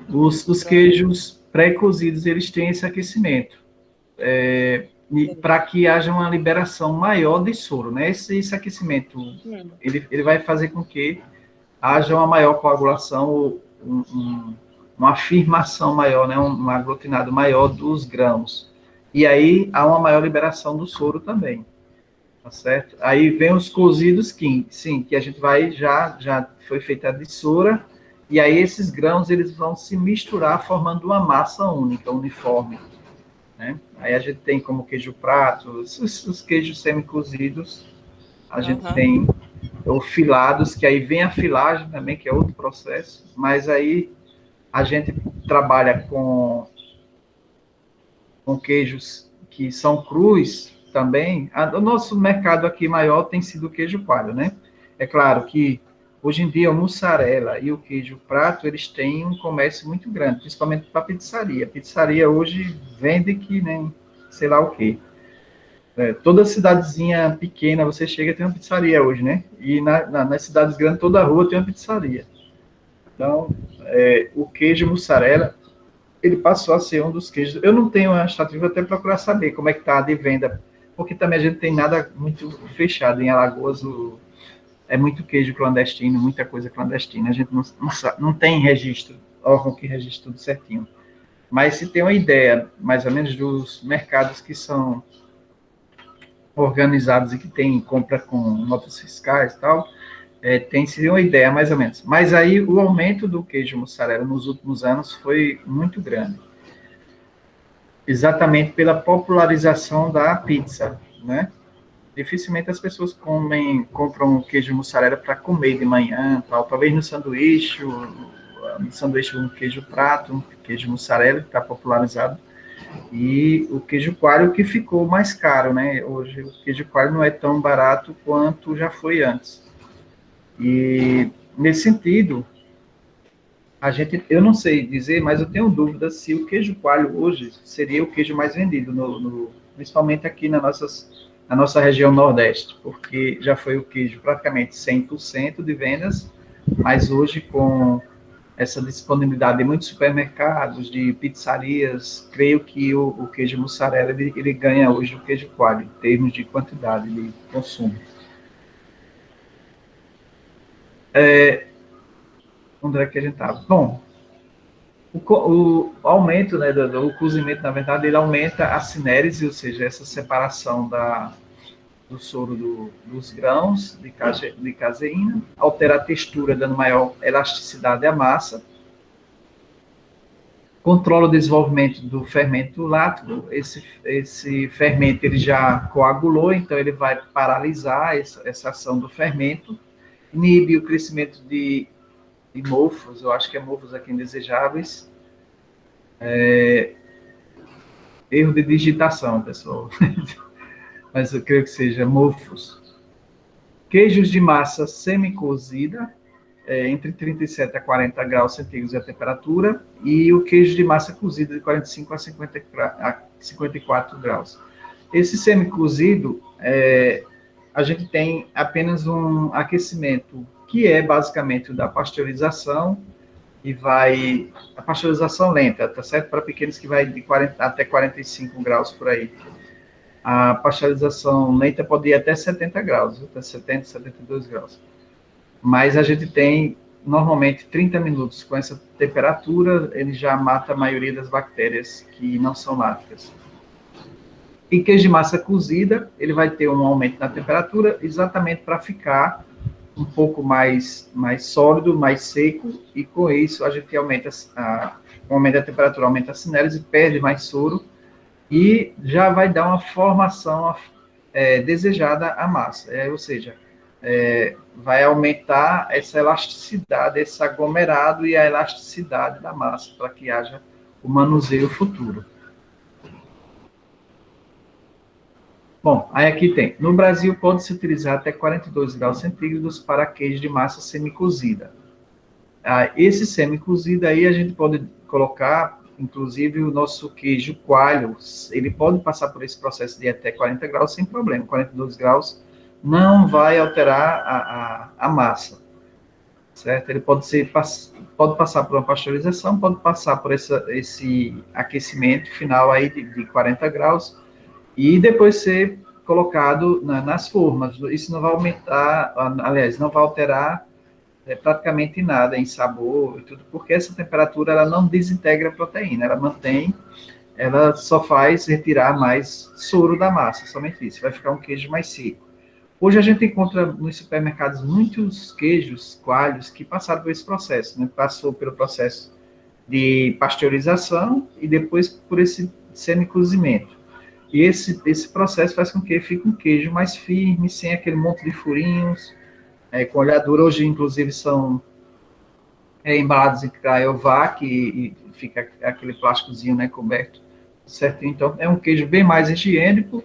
os queijos pré-cozidos, eles têm esse aquecimento, para que haja uma liberação maior de soro, né? Esse aquecimento, ele vai fazer com que haja uma maior coagulação, uma afirmação maior, né? Um aglutinado maior dos grãos. E aí há uma maior liberação do soro também, tá certo? Aí vem os cozidos, que, sim, que a gente vai, já foi feita a dissura, e aí esses grãos, eles vão se misturar formando uma massa única, uniforme, né? Aí a gente tem como queijo prato, os queijos semi-cozidos, a gente tem ou filados, que aí vem a filagem também, que é outro processo, mas aí a gente trabalha com queijos que são crus também. O nosso mercado aqui maior tem sido o queijo coalho, né? É claro que hoje em dia o mussarela e o queijo prato, eles têm um comércio muito grande, principalmente para pizzaria. A pizzaria hoje vende que nem sei lá o quê. Toda cidadezinha pequena, você chega e tem uma pizzaria hoje, né? E nas cidades grandes, toda rua tem uma pizzaria. Então, o queijo mussarela, ele passou a ser um dos queijos. Eu não tenho a estatística, até procurar saber como é que está de venda, porque também a gente tem nada muito fechado. Em Alagoas, é muito queijo clandestino, muita coisa clandestina. A gente não tem registro, órgão que registra tudo certinho. Mas se tem uma ideia, mais ou menos, dos mercados que são organizados e que tem compra com notas fiscais e tal, tem-se uma ideia, mais ou menos. Mas aí o aumento do queijo mussarela nos últimos anos foi muito grande. Exatamente pela popularização da pizza, né? Dificilmente as pessoas compram queijo mussarela para comer de manhã, tal. Talvez no sanduíche um queijo prato, um queijo mussarela, que está popularizado, e o queijo coalho que ficou mais caro, né? Hoje o queijo coalho não é tão barato quanto já foi antes. E nesse sentido, eu não sei dizer, mas eu tenho dúvida se o queijo coalho hoje seria o queijo mais vendido, principalmente aqui na nossa região Nordeste, porque já foi o queijo praticamente 100% de vendas, mas hoje com essa disponibilidade de muitos supermercados, de pizzarias, creio que o queijo mussarela, ele ganha hoje o queijo coalho, em termos de quantidade de consumo. Onde é que a gente estava? Bom, o aumento, né, o cozimento, na verdade, ele aumenta a cinérese, ou seja, essa separação do soro dos grãos de caseína, altera a textura, dando maior elasticidade à massa, controla o desenvolvimento do fermento lático. Esse fermento ele já coagulou, então ele vai paralisar essa ação do fermento, inibe o crescimento de mofos, eu acho que é mofos aqui indesejáveis. Erro de digitação, pessoal. Mas eu creio que seja mofos. Queijos de massa semi-cozida, entre 37 a 40 graus centígrados a temperatura, e o queijo de massa cozida de 45 a 54 graus. Esse semi-cozido, a gente tem apenas um aquecimento, que é basicamente o da pasteurização, e a pasteurização lenta, tá certo? Para pequenos que vai de 40 até 45 graus por aí. A pasteurização lenta pode ir até 70 graus, até 70, 72 graus. Mas a gente tem, normalmente, 30 minutos com essa temperatura, ele já mata a maioria das bactérias que não são láticas. E queijo de massa cozida, ele vai ter um aumento na temperatura, exatamente para ficar um pouco mais sólido, mais seco, e com isso a gente aumenta o aumento da temperatura, aumenta a cinélise, perde mais soro, e já vai dar uma formação desejada à massa, ou seja, vai aumentar essa elasticidade, esse aglomerado e a elasticidade da massa, para que haja o manuseio futuro. Bom, aí aqui tem, no Brasil pode-se utilizar até 42 graus centígrados para queijo de massa semicozida. Esse semicozida aí a gente pode colocar, inclusive o nosso queijo coalho, ele pode passar por esse processo de até 40 graus sem problema, 42 graus não vai alterar a massa, certo? Ele pode passar por uma pasteurização, pode passar por esse aquecimento final aí de 40 graus, e depois ser colocado nas formas. Isso não vai aumentar, aliás, não vai alterar praticamente nada em sabor e tudo, porque essa temperatura ela não desintegra a proteína, ela mantém, ela só faz retirar mais soro da massa, somente isso, vai ficar um queijo mais seco. Hoje a gente encontra nos supermercados muitos queijos, coalhos, que passaram por esse processo, né? Passou pelo processo de pasteurização e depois por esse semicozimento. E esse processo faz com que fique um queijo mais firme, sem aquele monte de furinhos, com olhadura. Hoje, inclusive, são embalados em cryovac e fica aquele plásticozinho, né, coberto certinho. Então, é um queijo bem mais higiênico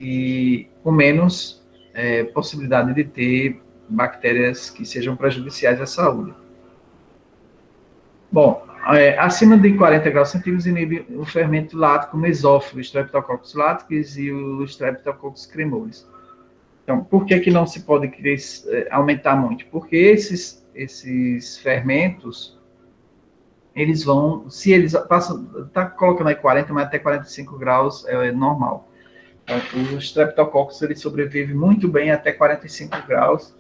e com menos possibilidade de ter bactérias que sejam prejudiciais à saúde. Bom, acima de 40 graus centígrados inibe o fermento lático mesófilo, o Streptococcus láticos e o Streptococcus cremolis. Então, por que não se pode aumentar muito? Porque esses fermentos, eles vão, se eles passam, está colocando aí 40, mas até 45 graus é normal. Então, o Streptococcus, ele sobrevive muito bem até 45 graus,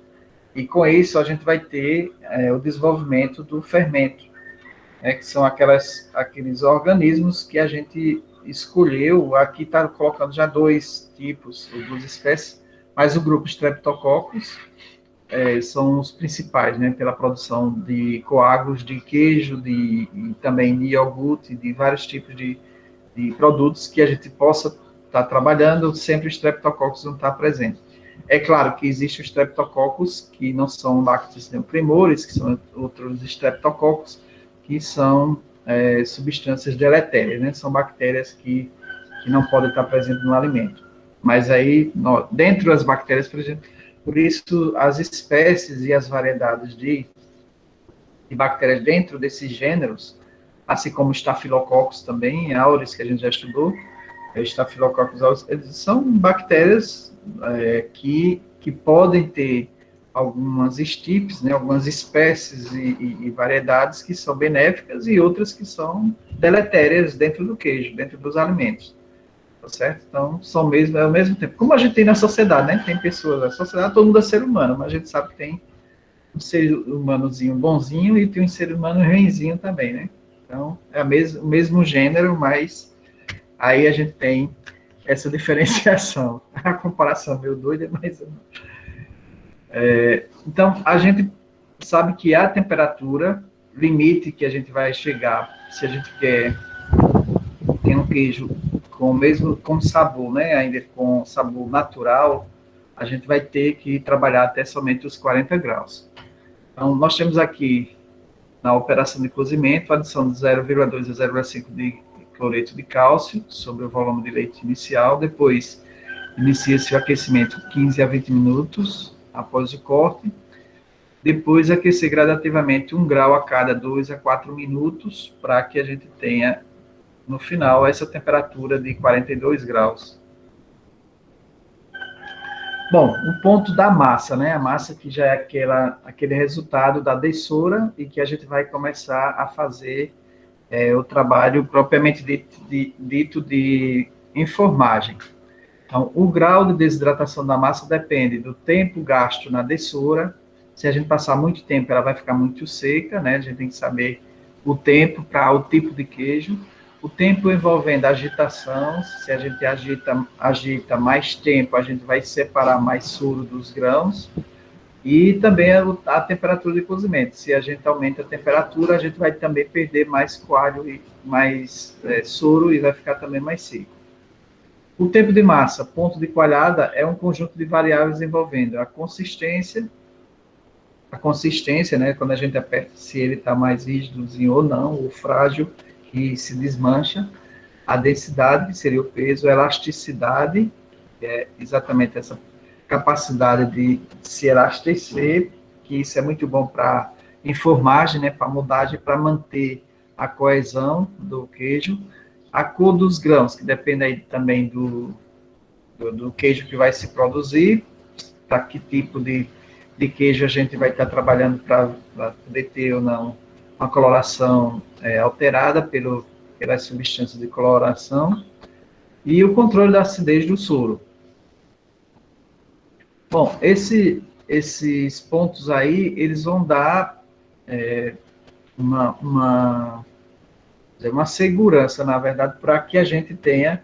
e com isso a gente vai ter o desenvolvimento do fermento, que são aqueles organismos que a gente escolheu. Aqui está colocando já 2 tipos, 2 espécies, mas o grupo Streptococcus são os principais, né, pela produção de coágulos de queijo, e também de iogurte, de vários tipos de produtos que a gente possa estar trabalhando, sempre o Streptococcus não está presente. É claro que existe o Streptococcus, que não são Lactobacillus primores, que são outros Streptococcus, que são substâncias deletérias, né? São bactérias que não podem estar presentes no alimento. Mas aí, dentro das bactérias, por exemplo, por isso as espécies e as variedades de bactérias dentro desses gêneros, assim como o Staphylococcus também, aureus, que a gente já estudou, Staphylococcus aureus, eles são bactérias que podem ter algumas estirpes, né, algumas espécies e variedades que são benéficas e outras que são deletérias dentro do queijo, dentro dos alimentos, tá certo? Então, é ao mesmo tempo. Como a gente tem na sociedade, né? Tem pessoas, na sociedade todo mundo é ser humano, mas a gente sabe que tem um ser humanozinho bonzinho e tem um ser humano ruinzinho também, né? Então, é o mesmo gênero, mas aí a gente tem essa diferenciação. A comparação é meio doida, mas... então, a gente sabe que a temperatura limite que a gente vai chegar, se a gente quer ter um queijo com sabor, né, ainda com sabor natural, a gente vai ter que trabalhar até somente os 40 graus. Então, nós temos aqui, na operação de cozimento, a adição de 0,2 a 0,5 de cloreto de cálcio sobre o volume de leite inicial. Depois, inicia-se o aquecimento 15 a 20 minutos, após o corte. Depois, aquecer gradativamente 1 grau a cada 2 a 4 minutos, para que a gente tenha, no final, essa temperatura de 42 graus. Bom, o ponto da massa, né? A massa que já é aquele resultado da dessoura e que a gente vai começar a fazer o trabalho propriamente dito de enformagem. Então, o grau de desidratação da massa depende do tempo gasto na dessoura. Se a gente passar muito tempo, ela vai ficar muito seca, né? A gente tem que saber o tempo para o tipo de queijo. O tempo envolvendo a agitação, se a gente agita mais tempo, a gente vai separar mais soro dos grãos. E também a temperatura de cozimento. Se a gente aumenta a temperatura, a gente vai também perder mais coalho e mais soro e vai ficar também mais seco. O tempo de massa, ponto de coalhada, é um conjunto de variáveis envolvendo a consistência, né, quando a gente aperta se ele está mais rígidozinho ou não, ou frágil, que se desmancha, a densidade, que seria o peso, a elasticidade, que é exatamente essa capacidade de se elastecer, que isso é muito bom para enformagem, né, para moldagem, para manter a coesão do queijo, a cor dos grãos, que depende aí também do queijo que vai se produzir, para que tipo de queijo a gente vai estar trabalhando para poder ter ou não uma coloração alterada pelas substâncias de coloração, e o controle da acidez do soro. Bom, esses pontos aí, eles vão dar uma segurança, na verdade, para que a gente tenha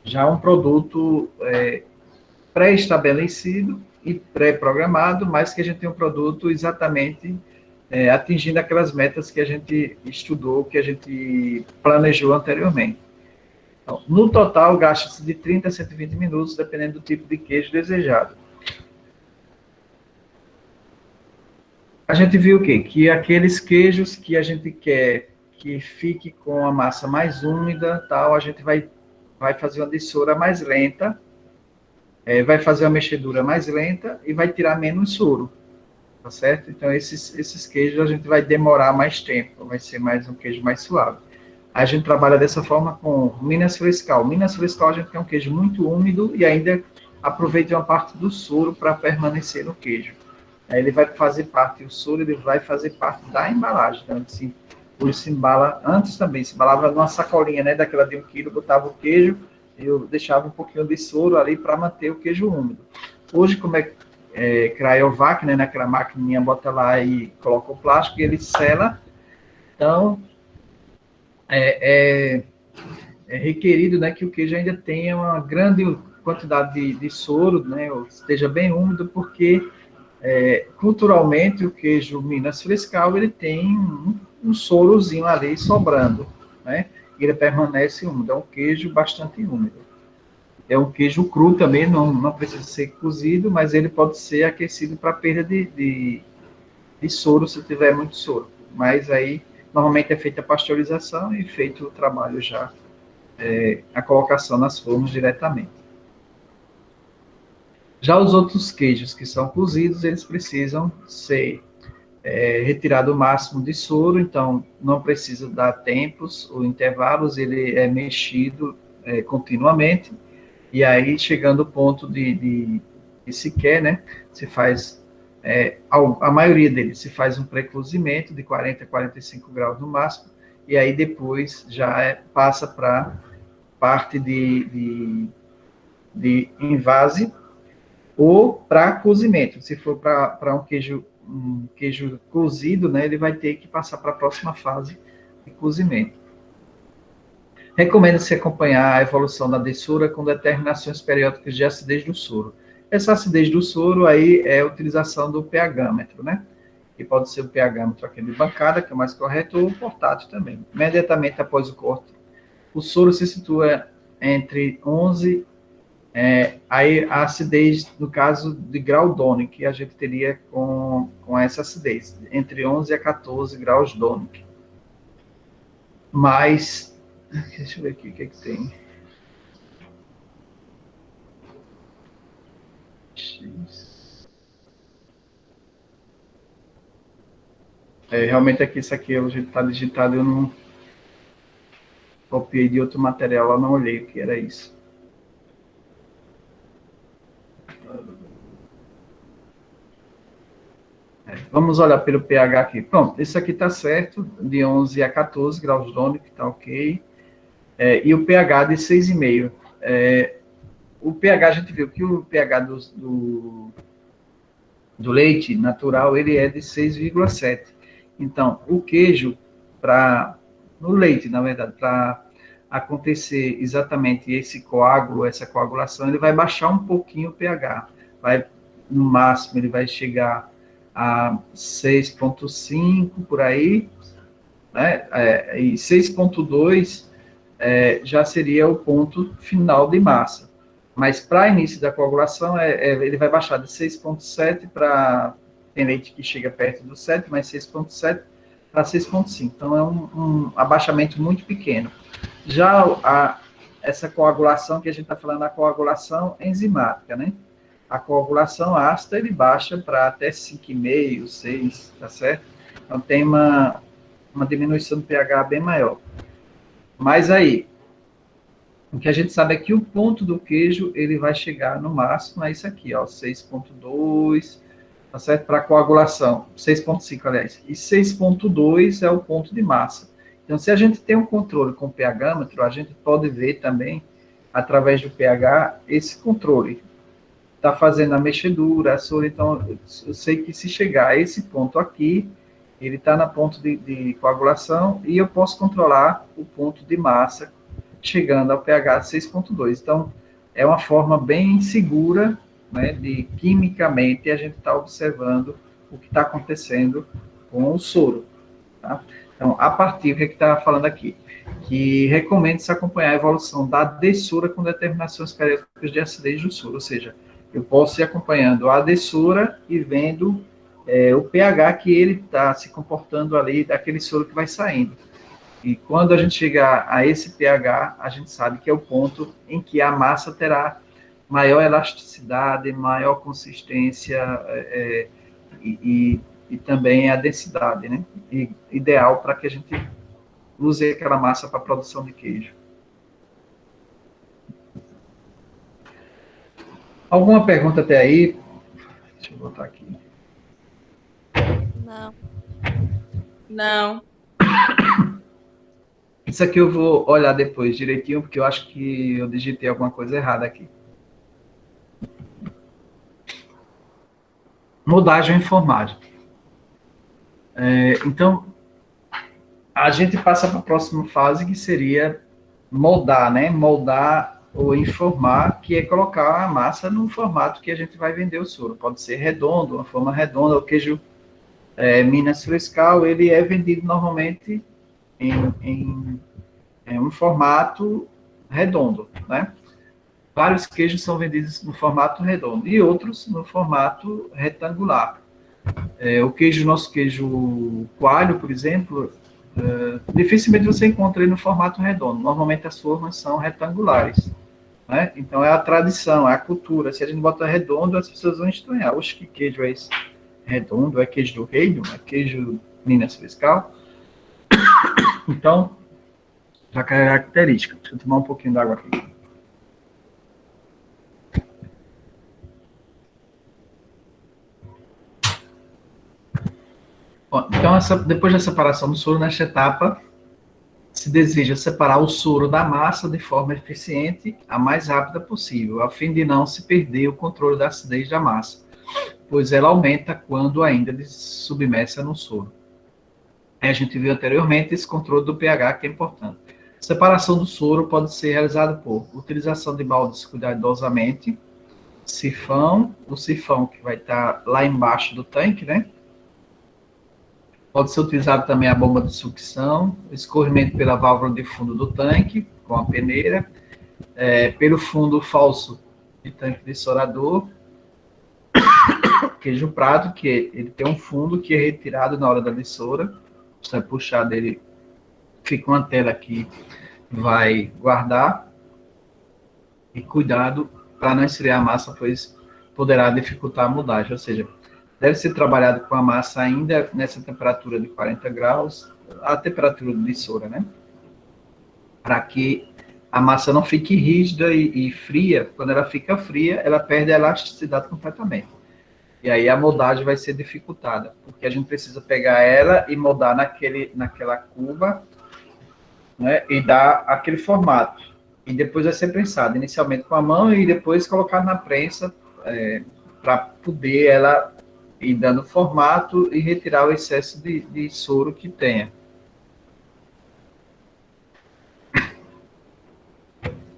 já um produto pré-estabelecido e pré-programado, mas que a gente tenha um produto exatamente atingindo aquelas metas que a gente estudou, que a gente planejou anteriormente. Então, no total, gasta-se de 30 a 120 minutos, dependendo do tipo de queijo desejado. A gente viu o quê? Que aqueles queijos que a gente quer que fique com a massa mais úmida, tal, a gente vai fazer uma dessoura mais lenta, vai fazer uma mexedura mais lenta e vai tirar menos soro, tá certo? Então, esses queijos a gente vai demorar mais tempo, vai ser mais um queijo mais suave. A gente trabalha dessa forma com Minas Frescal. Minas Frescal a gente tem um queijo muito úmido e ainda aproveita uma parte do soro para permanecer no queijo. Aí ele vai fazer parte, o soro ele vai fazer parte da embalagem. Então, assim, ele se embala, antes também, se embalava numa sacolinha, né, daquela de 1 quilo, botava o queijo, eu deixava um pouquinho de soro ali para manter o queijo úmido. Hoje, como Cryovac, né, naquela maquininha, bota lá e coloca o plástico e ele sela. Então, é requerido, né, que o queijo ainda tenha uma grande quantidade de soro, né, ou esteja bem úmido, porque culturalmente o queijo Minas Frescal ele tem um sorozinho ali sobrando, né, e ele permanece úmido, é um queijo bastante úmido. É um queijo cru também, não precisa ser cozido, mas ele pode ser aquecido para perda de soro, se tiver muito soro. Mas aí, normalmente é feita a pasteurização e feito o trabalho já, a colocação nas formas diretamente. Já os outros queijos que são cozidos, eles precisam ser retirado o máximo de soro, então não precisa dar tempos ou intervalos, ele é mexido continuamente, e aí chegando ao ponto de se quer, né, se faz, a maioria deles se faz um pré-cozimento de 40 a 45 graus no máximo, e aí depois já passa para parte de envase, ou para cozimento. Se for para um queijo cozido, né, ele vai ter que passar para a próxima fase de cozimento. Recomenda-se acompanhar a evolução da dessoura com determinações periódicas de acidez do soro. Essa acidez do soro aí é a utilização do pH-metro, né? Que pode ser o pH-metro aquele de bancada, que é o mais correto, ou o portátil também. Imediatamente após o corte, o soro se situa entre 11 aí a acidez, no caso de grau Donick, que a gente teria com essa acidez, entre 11 a 14 graus Donick. Mas, deixa eu ver aqui o que tem. Realmente aqui, isso aqui a gente está digitado, eu não copiei de outro material, eu não olhei o que era isso. Vamos olhar pelo pH aqui. Pronto, esse aqui está certo, de 11 a 14 graus Donick, está ok. E o pH de 6,5. O pH, a gente viu que o pH do leite natural, ele é de 6,7. Então, o queijo, no leite, na verdade, para acontecer exatamente esse coágulo, essa coagulação, ele vai baixar um pouquinho o pH. No máximo, ele vai chegar a 6,5 por aí, né? E 6,2 já seria o ponto final de massa. Mas para início da coagulação, ele vai baixar de 6,7 para. Tem leite que chega perto do 7, mas 6,7 para 6,5. Então, é um abaixamento muito pequeno. Já essa coagulação que a gente está falando, a coagulação enzimática, né? A coagulação ácida, ele baixa para até 5,5, 6, tá certo? Então, tem uma diminuição do pH bem maior. Mas aí, o que a gente sabe é que o ponto do queijo, ele vai chegar no máximo a isso aqui, ó, 6,2, tá certo? Para coagulação, 6,5, aliás. E 6,2 é o ponto de massa. Então, se a gente tem um controle com o pH-metro, a gente pode ver também, através do pH, esse controle. Está fazendo a mexedura, a soro, então, eu sei que se chegar a esse ponto aqui, ele está na ponto de coagulação e eu posso controlar o ponto de massa chegando ao pH 6,2. Então, é uma forma bem segura, né, de quimicamente a gente está observando o que está acontecendo com o soro. Tá? Então, a partir, o que está falando aqui? Que recomenda-se acompanhar a evolução da dessura com determinações periódicas de acidez do soro, ou seja, eu posso ir acompanhando a dessura e vendo o pH que ele está se comportando ali, daquele soro que vai saindo. E quando a gente chegar a esse pH, a gente sabe que é o ponto em que a massa terá maior elasticidade, maior consistência e também a densidade, né? E ideal para que a gente use aquela massa para a produção de queijo. Alguma pergunta até aí? Deixa eu botar aqui. Não. Não. Isso aqui eu vou olhar depois direitinho, porque eu acho que eu digitei alguma coisa errada aqui. Moldagem e formagem. Então, a gente passa para a próxima fase, que seria moldar, né? Moldar ou informar, que é colocar a massa no formato que a gente vai vender o soro. Pode ser redondo, uma forma redonda. O queijo Minas Frescal, ele é vendido normalmente em um formato redondo, né? Vários queijos são vendidos no formato redondo e outros no formato retangular. Nosso queijo coalho, por exemplo, dificilmente você encontra ele no formato redondo. Normalmente as formas são retangulares, né? Então é a tradição, é a cultura. Se a gente bota redondo, as pessoas vão estranhar. Oxe, que queijo é esse? Redondo? É queijo do reino? É queijo Minas Frescal? Então, já característica. Deixa eu tomar um pouquinho d'água aqui. Bom, então, depois da separação do soro, nesta etapa, se deseja separar o soro da massa de forma eficiente, a mais rápida possível, a fim de não se perder o controle da acidez da massa, pois ela aumenta quando ainda submersa no soro. A gente viu anteriormente esse controle do pH, que é importante. Separação do soro pode ser realizada por utilização de baldes cuidadosamente, o sifão que vai estar lá embaixo do tanque, né? Pode ser utilizado também a bomba de sucção, escorrimento pela válvula de fundo do tanque, com a peneira, pelo fundo falso de tanque dessorador, queijo prato, que ele tem um fundo que é retirado na hora da dessoura, você vai puxar dele, fica uma tela que vai guardar, e cuidado para não esfriar a massa, pois poderá dificultar a moldagem, ou seja, deve ser trabalhado com a massa ainda nessa temperatura de 40 graus, a temperatura de dessoura, né? Para que a massa não fique rígida e fria. Quando ela fica fria, ela perde a elasticidade completamente. E aí a moldagem vai ser dificultada, porque a gente precisa pegar ela e moldar naquela cuba, né? E dar aquele formato. E depois vai ser prensado, inicialmente com a mão e depois colocar na prensa para poder ela ir dando formato e retirar o excesso de soro que tenha.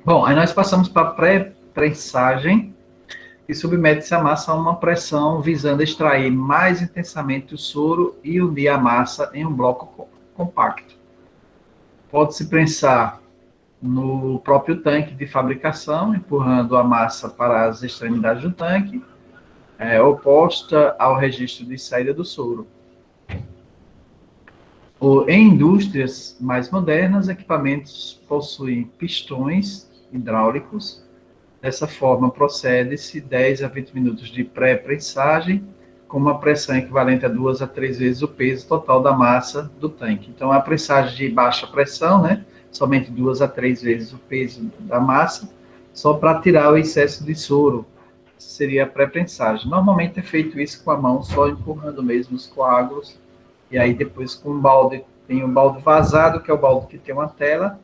Bom, aí nós passamos para a pré-prensagem, e submete-se a massa a uma pressão visando extrair mais intensamente o soro e unir a massa em um bloco compacto. Pode-se prensar no próprio tanque de fabricação, empurrando a massa para as extremidades do tanque, oposta ao registro de saída do soro. Em indústrias mais modernas, equipamentos possuem pistões hidráulicos. Dessa forma, procede-se 10 a 20 minutos de pré-prensagem, com uma pressão equivalente a 2 a 3 vezes o peso total da massa do tanque. Então, a prensagem de baixa pressão, né, somente 2 a 3 vezes o peso da massa, só para tirar o excesso de soro, seria a pré-prensagem. Normalmente é feito isso com a mão, só empurrando mesmo os coágulos, e aí depois com um balde, tem um balde vazado, que é o balde que tem uma tela,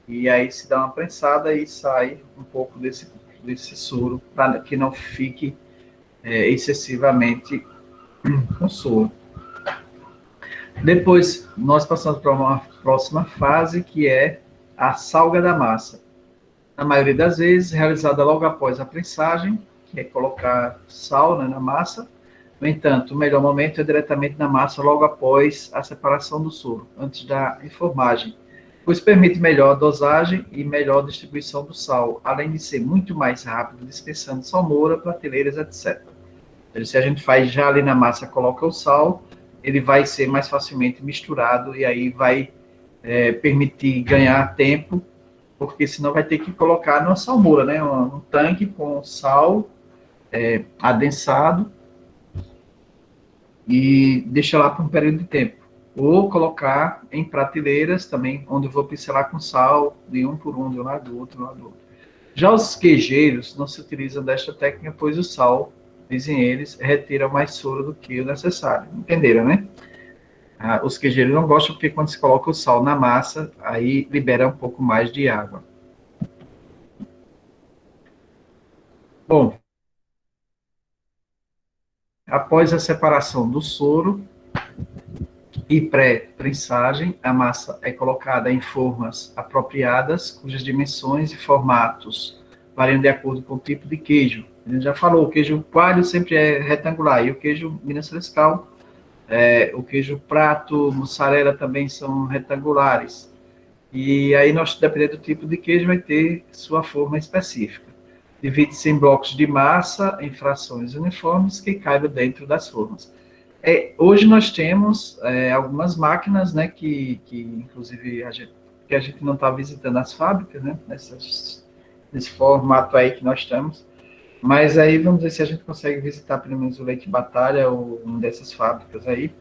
e aí se dá uma prensada e sai um pouco desse soro, para que não fique excessivamente com soro. Depois, nós passamos para uma próxima fase, que é a salga da massa. Na maioria das vezes, realizada logo após a prensagem, que é colocar sal, né, na massa. No entanto, o melhor momento é diretamente na massa, logo após a separação do soro, antes da enformagem, pois permite melhor dosagem e melhor distribuição do sal, além de ser muito mais rápido, dispensando salmoura, prateleiras, etc. Então, se a gente faz já ali na massa, coloca o sal, ele vai ser mais facilmente misturado e aí vai permitir ganhar tempo, porque senão vai ter que colocar numa salmoura, né? Um tanque com sal adensado e deixar lá por um período de tempo. Ou colocar em prateleiras também, onde eu vou pincelar com sal de um por um, de um lado do outro, Já os queijeiros não se utilizam desta técnica, pois o sal, dizem eles, retira mais soro do que o necessário. Entenderam, né? Os queijeiros não gostam porque quando se coloca o sal na massa, aí libera um pouco mais de água. Bom, após a separação do soro e pré-prensagem, a massa é colocada em formas apropriadas, cujas dimensões e formatos variam de acordo com o tipo de queijo. A gente já falou, o queijo coalho sempre é retangular, e o queijo Minas Frescal, o queijo prato, mussarela também são retangulares. E aí, dependendo do tipo de queijo, vai ter sua forma específica. Divide-se em blocos de massa, em frações uniformes, que caibam dentro das formas. Hoje nós temos algumas máquinas, né, que inclusive a gente não está visitando as fábricas, né, nesse formato aí que nós estamos, mas aí vamos ver se a gente consegue visitar pelo menos o Leite Batalha ou uma dessas fábricas aí.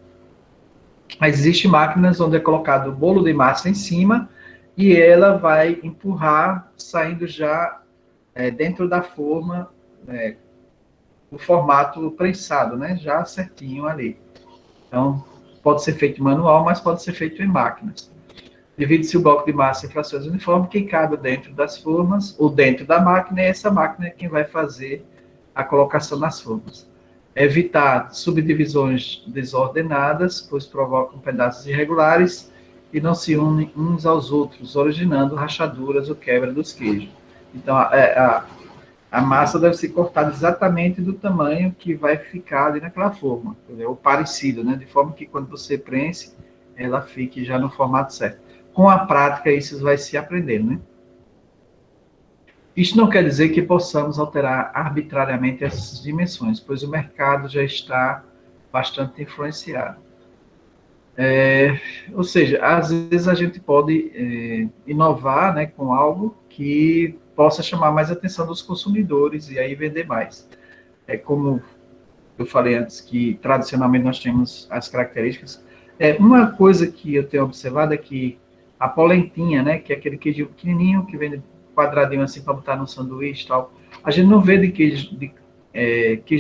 Mas existem máquinas onde é colocado o bolo de massa em cima e ela vai empurrar, saindo já dentro da forma, o formato prensado, né? Já certinho ali. Então, pode ser feito manual, mas pode ser feito em máquinas. Divide-se o bloco de massa em frações uniformes que cabe dentro das formas, ou dentro da máquina, e essa máquina é quem vai fazer a colocação nas formas. Evitar subdivisões desordenadas, pois provocam pedaços irregulares e não se unem uns aos outros, originando rachaduras ou quebra dos queijos. Então, a massa deve ser cortada exatamente do tamanho que vai ficar ali naquela forma, ou parecido, né? De forma que quando você prense, ela fique já no formato certo. Com a prática, isso vai se aprendendo, né? Isto não quer dizer que possamos alterar arbitrariamente essas dimensões, pois o mercado já está bastante influenciado. Ou seja, às vezes a gente pode inovar, né, com algo que possa chamar mais a atenção dos consumidores e aí vender mais. Como eu falei antes, que tradicionalmente nós temos as características. Uma coisa que eu tenho observado é que a polentinha, né, que é aquele queijo pequenininho que vende quadradinho assim para botar no sanduíche e tal, a gente não vê queijo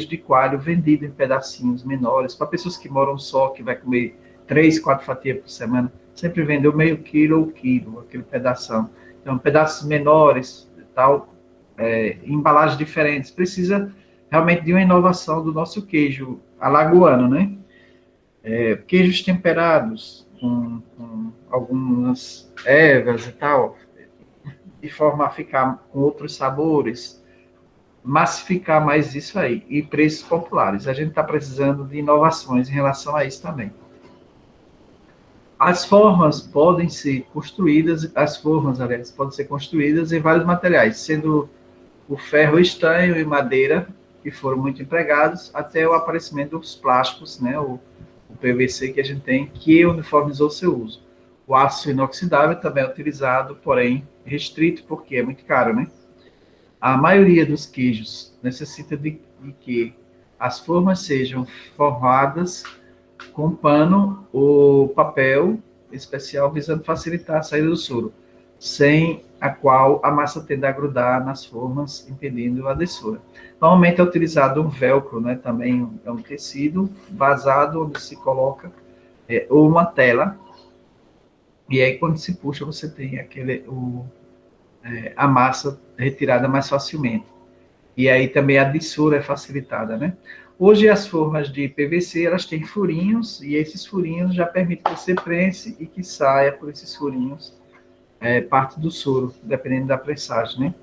de coalho vendido em pedacinhos menores, para pessoas que moram só, que vai comer 3, 4 fatias por semana, sempre vendeu meio quilo ou quilo, aquele pedação. Então, pedaços menores, tal, embalagens diferentes. Precisa realmente de uma inovação do nosso queijo alagoano, né? Queijos temperados com algumas ervas e tal, de forma a ficar com outros sabores, massificar mais isso aí, e preços populares. A gente está precisando de inovações em relação a isso também. As formas podem ser construídas, aliás, podem ser construídas em vários materiais, sendo o ferro, estanho e madeira, que foram muito empregados, até o aparecimento dos plásticos, né, o PVC que a gente tem, que uniformizou seu uso. O aço inoxidável também é utilizado, porém restrito, porque é muito caro, né? A maioria dos queijos necessita de que as formas sejam forradas com pano ou papel especial, visando facilitar a saída do soro, sem a qual a massa tende a grudar nas formas, impedindo a dessoura. Normalmente é utilizado um velcro, né, também é um tecido vazado, onde se coloca, ou uma tela, e aí quando se puxa, você tem a massa retirada mais facilmente. E aí também a dessoura é facilitada, né? Hoje as formas de PVC, elas têm furinhos, e esses furinhos já permitem que você prense e que saia por esses furinhos parte do soro, dependendo da prensagem, né?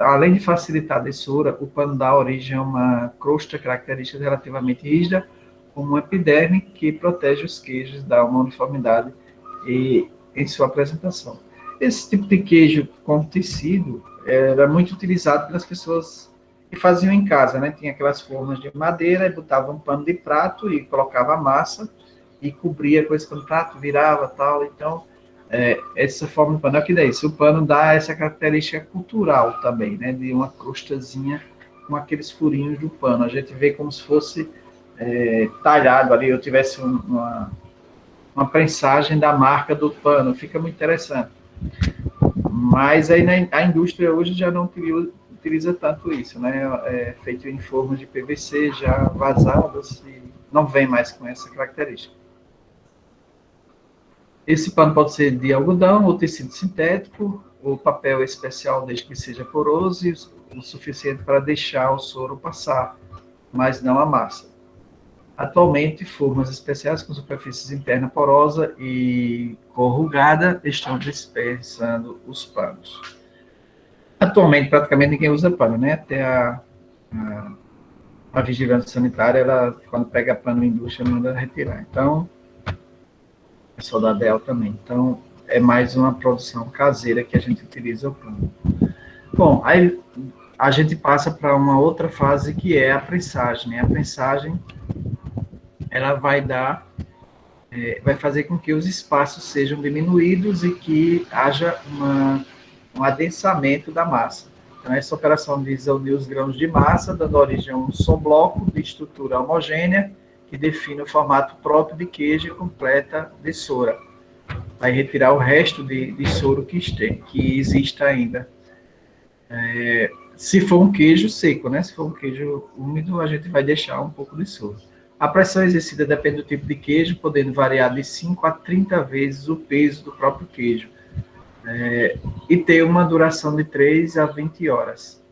Além de facilitar a dessoura, o pano dá origem a uma crosta característica relativamente rígida, como uma epiderme, que protege os queijos, dá uma uniformidade em sua apresentação. Esse tipo de queijo com tecido era muito utilizado pelas pessoas que faziam em casa, né? Tinha aquelas formas de madeira, e botava um pano de prato e colocava a massa e cobria com esse pano de prato, virava tal. Então, essa forma de pano, o que dá isso? O pano dá essa característica cultural também, né? De uma crostazinha com aqueles furinhos do pano. A gente vê como se fosse talhado ali, eu tivesse uma prensagem da marca do pano, fica muito interessante. Mas aí a indústria hoje já não utiliza tanto isso, né? É feito em formas de PVC já vazadas e não vem mais com essa característica. Esse pano pode ser de algodão ou tecido sintético, ou papel especial, desde que seja poroso e o suficiente para deixar o soro passar, mas não a massa. Atualmente, formas especiais com superfícies interna porosa e corrugada estão dispensando os panos. Atualmente, praticamente ninguém usa pano, né? Até a vigilância sanitária, ela, quando pega pano na indústria, manda retirar. Então, é só da Dell também. Então, é mais uma produção caseira que a gente utiliza o pano. Bom, aí a gente passa para uma outra fase, que é a prensagem, né? A prensagem, ela vai fazer com que os espaços sejam diminuídos e que haja um adensamento da massa. Então, essa operação visa unir os grãos de massa, dando origem a um só bloco de estrutura homogênea, que define o formato próprio de queijo e completa dessoura. Vai retirar o resto de soro que existe ainda. Se for um queijo seco, né? Se for um queijo úmido, a gente vai deixar um pouco de soro. A pressão exercida depende do tipo de queijo, podendo variar de 5 a 30 vezes o peso do próprio queijo. E ter uma duração de 3 a 20 horas.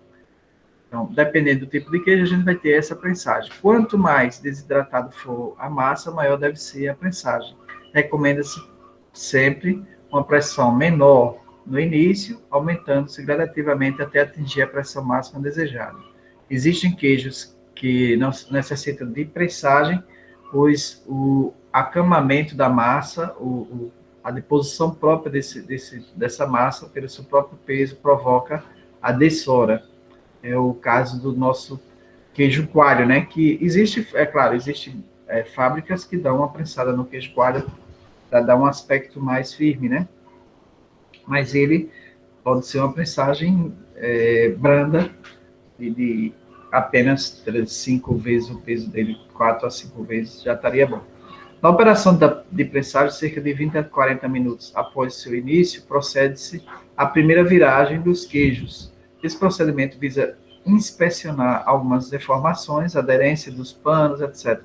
Então, dependendo do tipo de queijo, a gente vai ter essa prensagem. Quanto mais desidratado for a massa, maior deve ser a prensagem. Recomenda-se sempre uma pressão menor no início, aumentando-se gradativamente até atingir a pressão máxima desejada. Existem queijos que não necessitam de pressagem, pois o acamamento da massa, a deposição própria dessa massa, pelo seu próprio peso, provoca a dessoura. É o caso do nosso queijo coalho, né? Que existe fábricas que dão uma prensada no queijo coalho para dar um aspecto mais firme, né? Mas ele pode ser uma prensagem branda, de apenas 5 vezes o peso dele, 4 a 5 vezes, já estaria bom. Na operação de prensagem, cerca de 20 a 40 minutos após seu início, procede-se à primeira viragem dos queijos. Esse procedimento visa inspecionar algumas deformações, aderência dos panos, etc.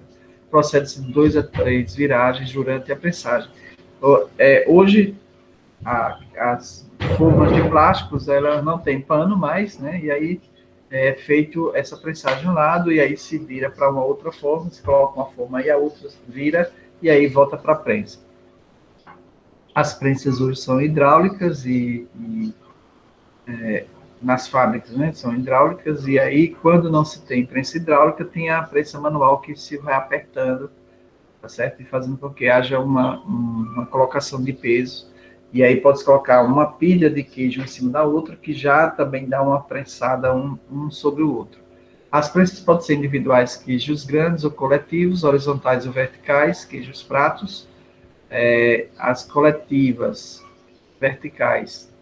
Procede-se de 2 a 3 viragens durante a prensagem. Hoje, as formas de plásticos, elas não têm pano mais, né? E aí é feito essa prensagem de um lado, e aí se vira para uma outra forma, se coloca uma forma e a outra vira, e aí volta para a prensa. As prensas hoje são hidráulicas e nas fábricas, né, são hidráulicas, e aí, quando não se tem prensa hidráulica, tem a prensa manual que se vai apertando, tá certo? E fazendo com que haja uma colocação de peso, e aí pode-se colocar uma pilha de queijo em cima da outra, que já também dá uma prensada um sobre o outro. As prensas podem ser individuais, queijos grandes ou coletivos, horizontais ou verticais, queijos pratos. As coletivas verticais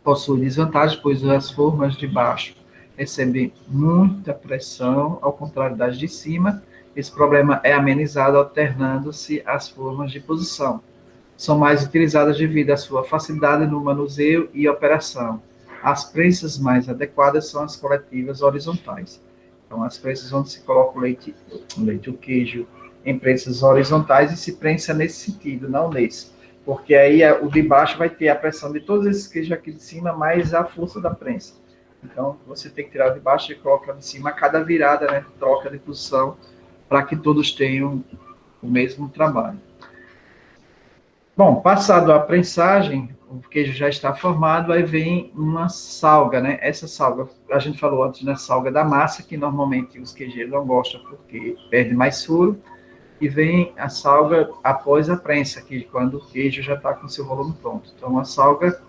possuem desvantagem, pois as formas de baixo recebem muita pressão, ao contrário das de cima. Esse problema é amenizado alternando-se as formas de posição. São mais utilizadas devido à sua facilidade no manuseio e operação. As prensas mais adequadas são as coletivas horizontais. Então, as prensas onde se coloca o queijo em prensas horizontais e se prensa nesse sentido, não nesse. Porque aí o de baixo vai ter a pressão de todos esses queijos aqui de cima, mais a força da prensa. Então, você tem que tirar o de baixo e colocar de cima a cada virada, né? Troca de posição, para que todos tenham o mesmo trabalho. Bom, passado a prensagem, o queijo já está formado, aí vem uma salga, né? Essa salga, a gente falou antes, né? Salga da massa, que normalmente os queijeiros não gostam porque perde mais soro, e vem a salga após a prensa, que quando o queijo já está com seu volume pronto. Então, a salga,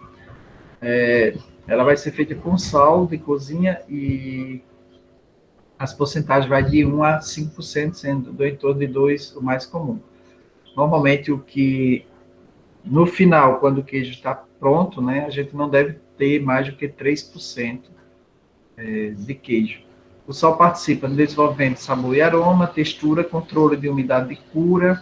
ela vai ser feita com sal de cozinha e as porcentagens vai de 1 a 5%, sendo do entorno de 2 o mais comum. Normalmente, no final, quando o queijo está pronto, né, a gente não deve ter mais do que 3% de queijo. O sal participa no desenvolvimento de sabor e aroma, textura, controle de umidade de cura,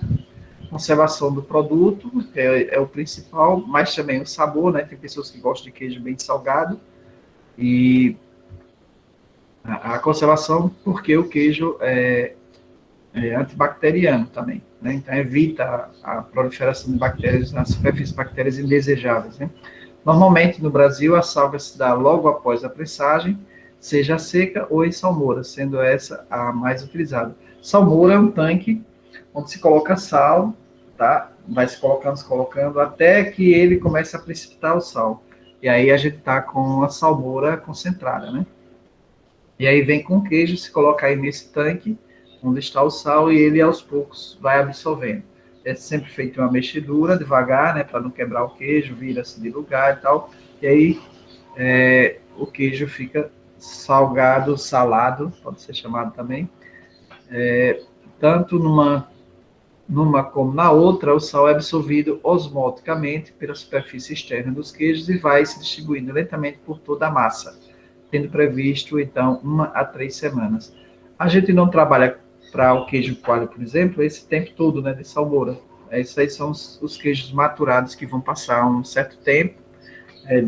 conservação do produto, é o principal, mas também o sabor, né? Tem pessoas que gostam de queijo bem salgado, e a conservação, porque o queijo é antibacteriano também, né? Então evita a proliferação de bactérias nas superfícies, bactérias indesejáveis, né? Normalmente no Brasil a salga se dá logo após a prensagem, seja seca ou em salmoura, sendo essa a mais utilizada. Salmoura é um tanque onde se coloca sal, tá? Vai se colocando, até que ele comece a precipitar o sal. E aí a gente tá com a salmoura concentrada, né? E aí vem com queijo, se coloca aí nesse tanque, onde está o sal, e ele aos poucos vai absorvendo. É sempre feito uma mexedura devagar, né? Para não quebrar o queijo, vira-se de lugar e tal. E aí o queijo fica salgado, salado, pode ser chamado também. Tanto numa como na outra, o sal é absorvido osmoticamente pela superfície externa dos queijos e vai se distribuindo lentamente por toda a massa, tendo previsto, então, 1 a 3 semanas. A gente não trabalha para o queijo coalho, por exemplo, esse tempo todo, né, de salmoura. Esses aí são os queijos maturados que vão passar um certo tempo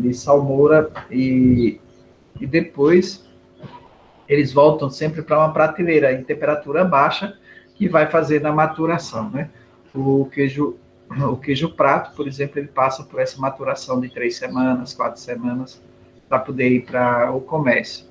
de salmoura e depois eles voltam sempre para uma prateleira em temperatura baixa que vai fazer na maturação, né? O queijo prato, por exemplo, ele passa por essa maturação de 3 semanas, 4 semanas, para poder ir para o comércio.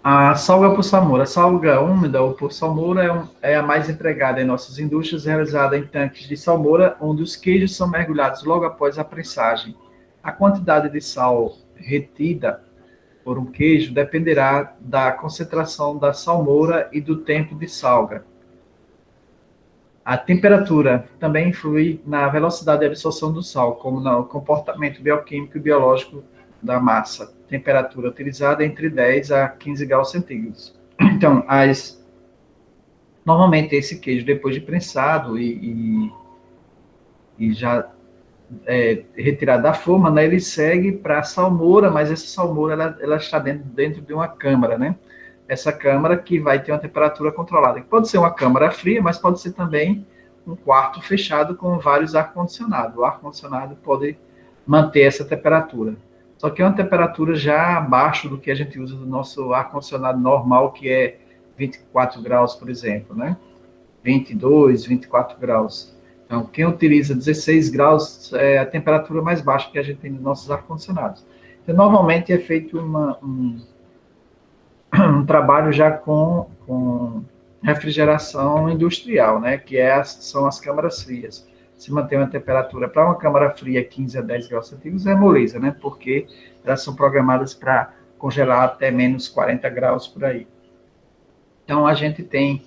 A salga por salmoura. A salga úmida ou por salmoura é a mais empregada em nossas indústrias, realizada em tanques de salmoura, onde os queijos são mergulhados logo após a prensagem. A quantidade de sal retida por um queijo dependerá da concentração da salmoura e do tempo de salga. A temperatura também influi na velocidade de absorção do sal, como no comportamento bioquímico e biológico da massa. Temperatura utilizada é entre 10 a 15 graus centígrados. Então, normalmente esse queijo, depois de prensado e já retirado da forma, né, ele segue para a salmoura, mas essa salmoura ela está dentro de uma câmara, né? Essa câmara que vai ter uma temperatura controlada. Pode ser uma câmara fria, mas pode ser também um quarto fechado com vários ar-condicionado. O ar-condicionado pode manter essa temperatura. Só que é uma temperatura já abaixo do que a gente usa do nosso ar-condicionado normal, que é 24 graus, por exemplo, né? 22, 24 graus. Então, quem utiliza 16 graus é a temperatura mais baixa que a gente tem nos nossos ar-condicionados. Então, normalmente é feito um trabalho já com refrigeração industrial, né? Que são as câmaras frias. se manter uma temperatura para uma câmara fria 15 a 10 graus centígrados é moleza, né? Porque elas são programadas para congelar até menos 40 graus por aí. Então, a gente tem,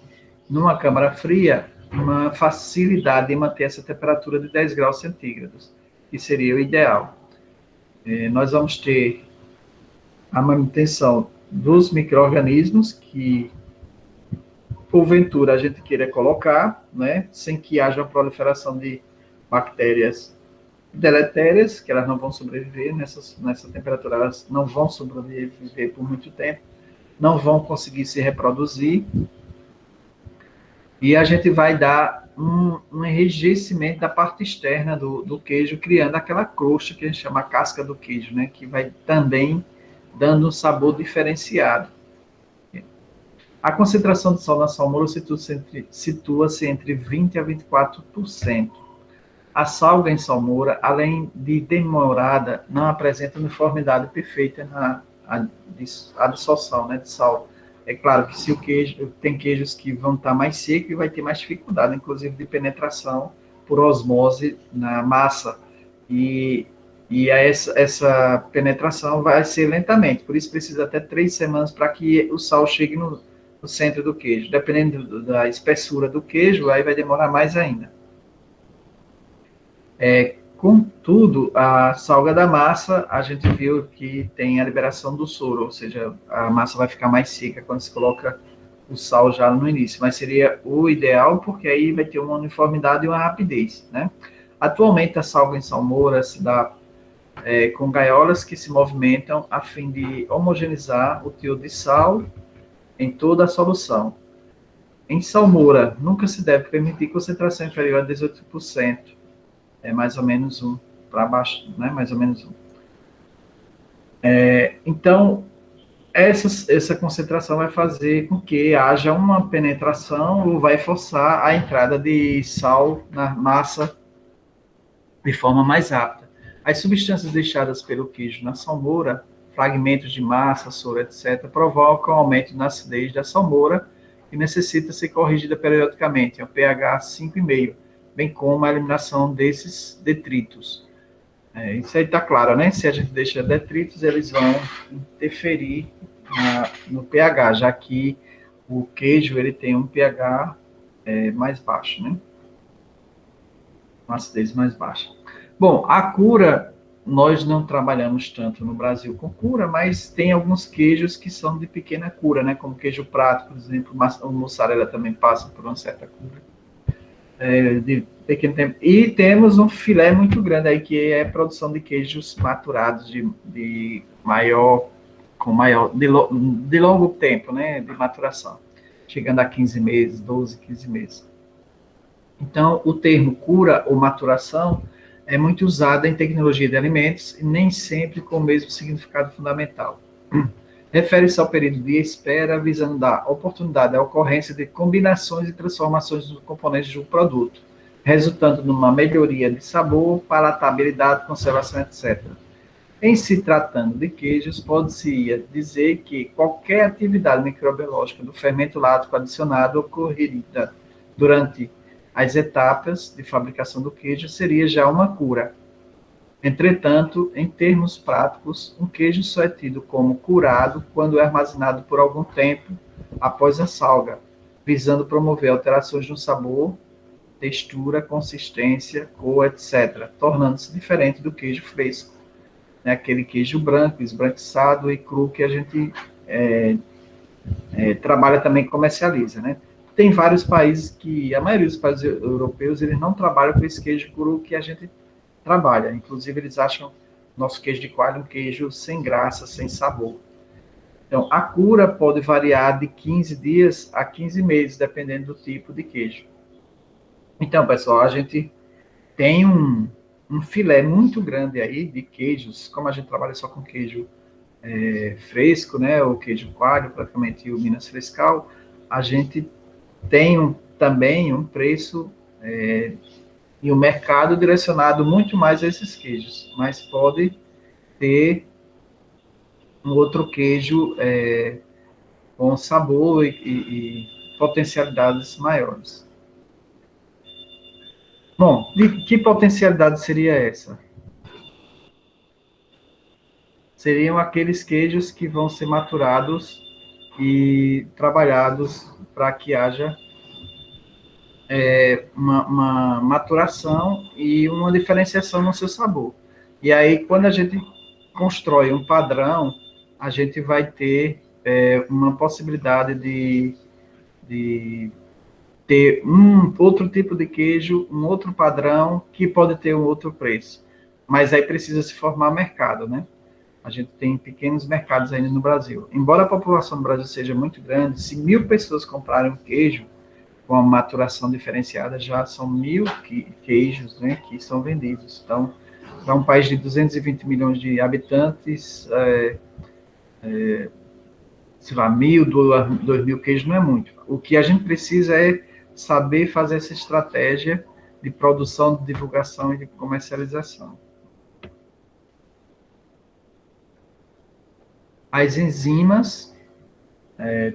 numa câmara fria, uma facilidade em manter essa temperatura de 10 graus centígrados, que seria o ideal. Nós vamos ter a manutenção dos micro-organismos que, porventura, a gente queira colocar, né, sem que haja a proliferação de bactérias deletérias, que elas não vão sobreviver nessa temperatura, elas não vão sobreviver por muito tempo, não vão conseguir se reproduzir, e a gente vai dar um enrijecimento da parte externa do queijo, criando aquela crosta que a gente chama casca do queijo, né, que vai também dando um sabor diferenciado. A concentração de sal na salmoura situa-se entre 20% a 24%. A salga em salmoura, além de demorada, não apresenta uniformidade perfeita na absorção, né, de sal. É claro que se o queijo, tem queijos que vão estar mais secos e vai ter mais dificuldade, inclusive de penetração por osmose na massa. E essa penetração vai ser lentamente, por isso precisa até 3 semanas para que o sal chegue no centro do queijo. Dependendo da espessura do queijo, aí vai demorar mais ainda. Contudo, a salga da massa, a gente viu que tem a liberação do soro, ou seja, a massa vai ficar mais seca quando se coloca o sal já no início, mas seria o ideal, porque aí vai ter uma uniformidade e uma rapidez, né? Atualmente, a salga em salmoura se dá com gaiolas que se movimentam a fim de homogeneizar o teor de sal em toda a solução. Em salmoura, nunca se deve permitir concentração inferior a 18%. É mais ou menos 1 para baixo, né? Mais ou menos 1. Então, essa concentração vai fazer com que haja uma penetração ou vai forçar a entrada de sal na massa de forma mais rápida. As substâncias deixadas pelo queijo na salmoura, fragmentos de massa, soro, etc., provocam aumento na acidez da salmoura e necessita ser corrigida periodicamente, ao pH 5,5, bem como a eliminação desses detritos. Isso aí está claro, né? Se a gente deixa detritos, eles vão interferir no pH, já que o queijo ele tem um pH mais baixo, né? Uma acidez mais baixa. Bom, a cura, nós não trabalhamos tanto no Brasil com cura, mas tem alguns queijos que são de pequena cura, né? Como queijo prato, por exemplo, o mussarela também passa por uma certa cura. De pequeno tempo. E temos um filé muito grande aí, que é a produção de queijos maturados de longo tempo, né? De maturação, chegando a 15 meses, 12, 15 meses. Então, o termo cura ou maturação é muito usado em tecnologia de alimentos e nem sempre com o mesmo significado fundamental. Refere-se ao período de espera, visando dar oportunidade à ocorrência de combinações e transformações dos componentes de um produto, resultando numa melhoria de sabor, palatabilidade, conservação, etc. Em se tratando de queijos, pode-se dizer que qualquer atividade microbiológica do fermento lático adicionado ocorrida durante as etapas de fabricação do queijo seria já uma cura. Entretanto, em termos práticos, um queijo só é tido como curado quando é armazenado por algum tempo após a salga, visando promover alterações no sabor, textura, consistência, cor, etc., tornando-se diferente do queijo fresco, né? Aquele queijo branco, esbranquiçado e cru que a gente trabalha também e comercializa, né? Tem vários países que, a maioria dos países europeus, eles não trabalham com esse queijo cru que a gente trabalha. Inclusive, eles acham nosso queijo de coalho um queijo sem graça, sem sabor. Então, a cura pode variar de 15 dias a 15 meses, dependendo do tipo de queijo. Então, pessoal, a gente tem um filé muito grande aí de queijos, como a gente trabalha só com queijo fresco, né, o queijo coalho, praticamente o Minas Frescal, a gente tem também um preço e o mercado direcionado muito mais a esses queijos, mas pode ter um outro queijo com sabor e potencialidades maiores. Bom, de que potencialidade seria essa? Seriam aqueles queijos que vão ser maturados e trabalhados para que haja uma maturação e uma diferenciação no seu sabor. E aí, quando a gente constrói um padrão, a gente vai ter uma possibilidade de ter um outro tipo de queijo, um outro padrão, que pode ter um outro preço. Mas aí precisa se formar mercado, né? A gente tem pequenos mercados ainda no Brasil. Embora a população do Brasil seja muito grande, se 1.000 pessoas comprarem um queijo com a maturação diferenciada, já são 1.000 queijos, né, que são vendidos. Então, para um país de 220 milhões de habitantes, sei lá, 1.000, 2.000 queijos não é muito. O que a gente precisa é saber fazer essa estratégia de produção, de divulgação e de comercialização. As enzimas,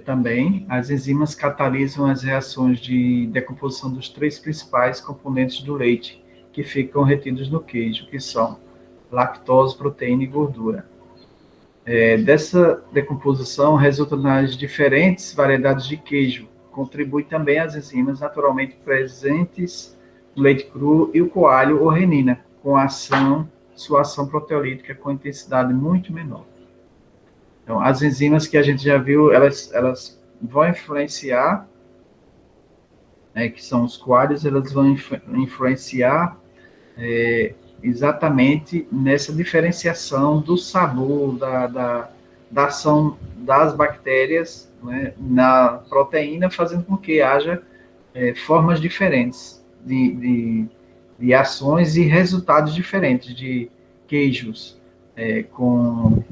também, as enzimas catalisam as reações de decomposição dos 3 principais componentes do leite, que ficam retidos no queijo, que são lactose, proteína e gordura. Dessa decomposição resulta nas diferentes variedades de queijo. Contribui também as enzimas naturalmente presentes no leite cru e o coalho ou renina, com sua ação proteolítica com intensidade muito menor. Então, as enzimas que a gente já viu, elas vão influenciar, que são os coalhos, elas vão influenciar exatamente nessa diferenciação do sabor, da ação das bactérias, né, na proteína, fazendo com que haja formas diferentes de ações e resultados diferentes de queijos com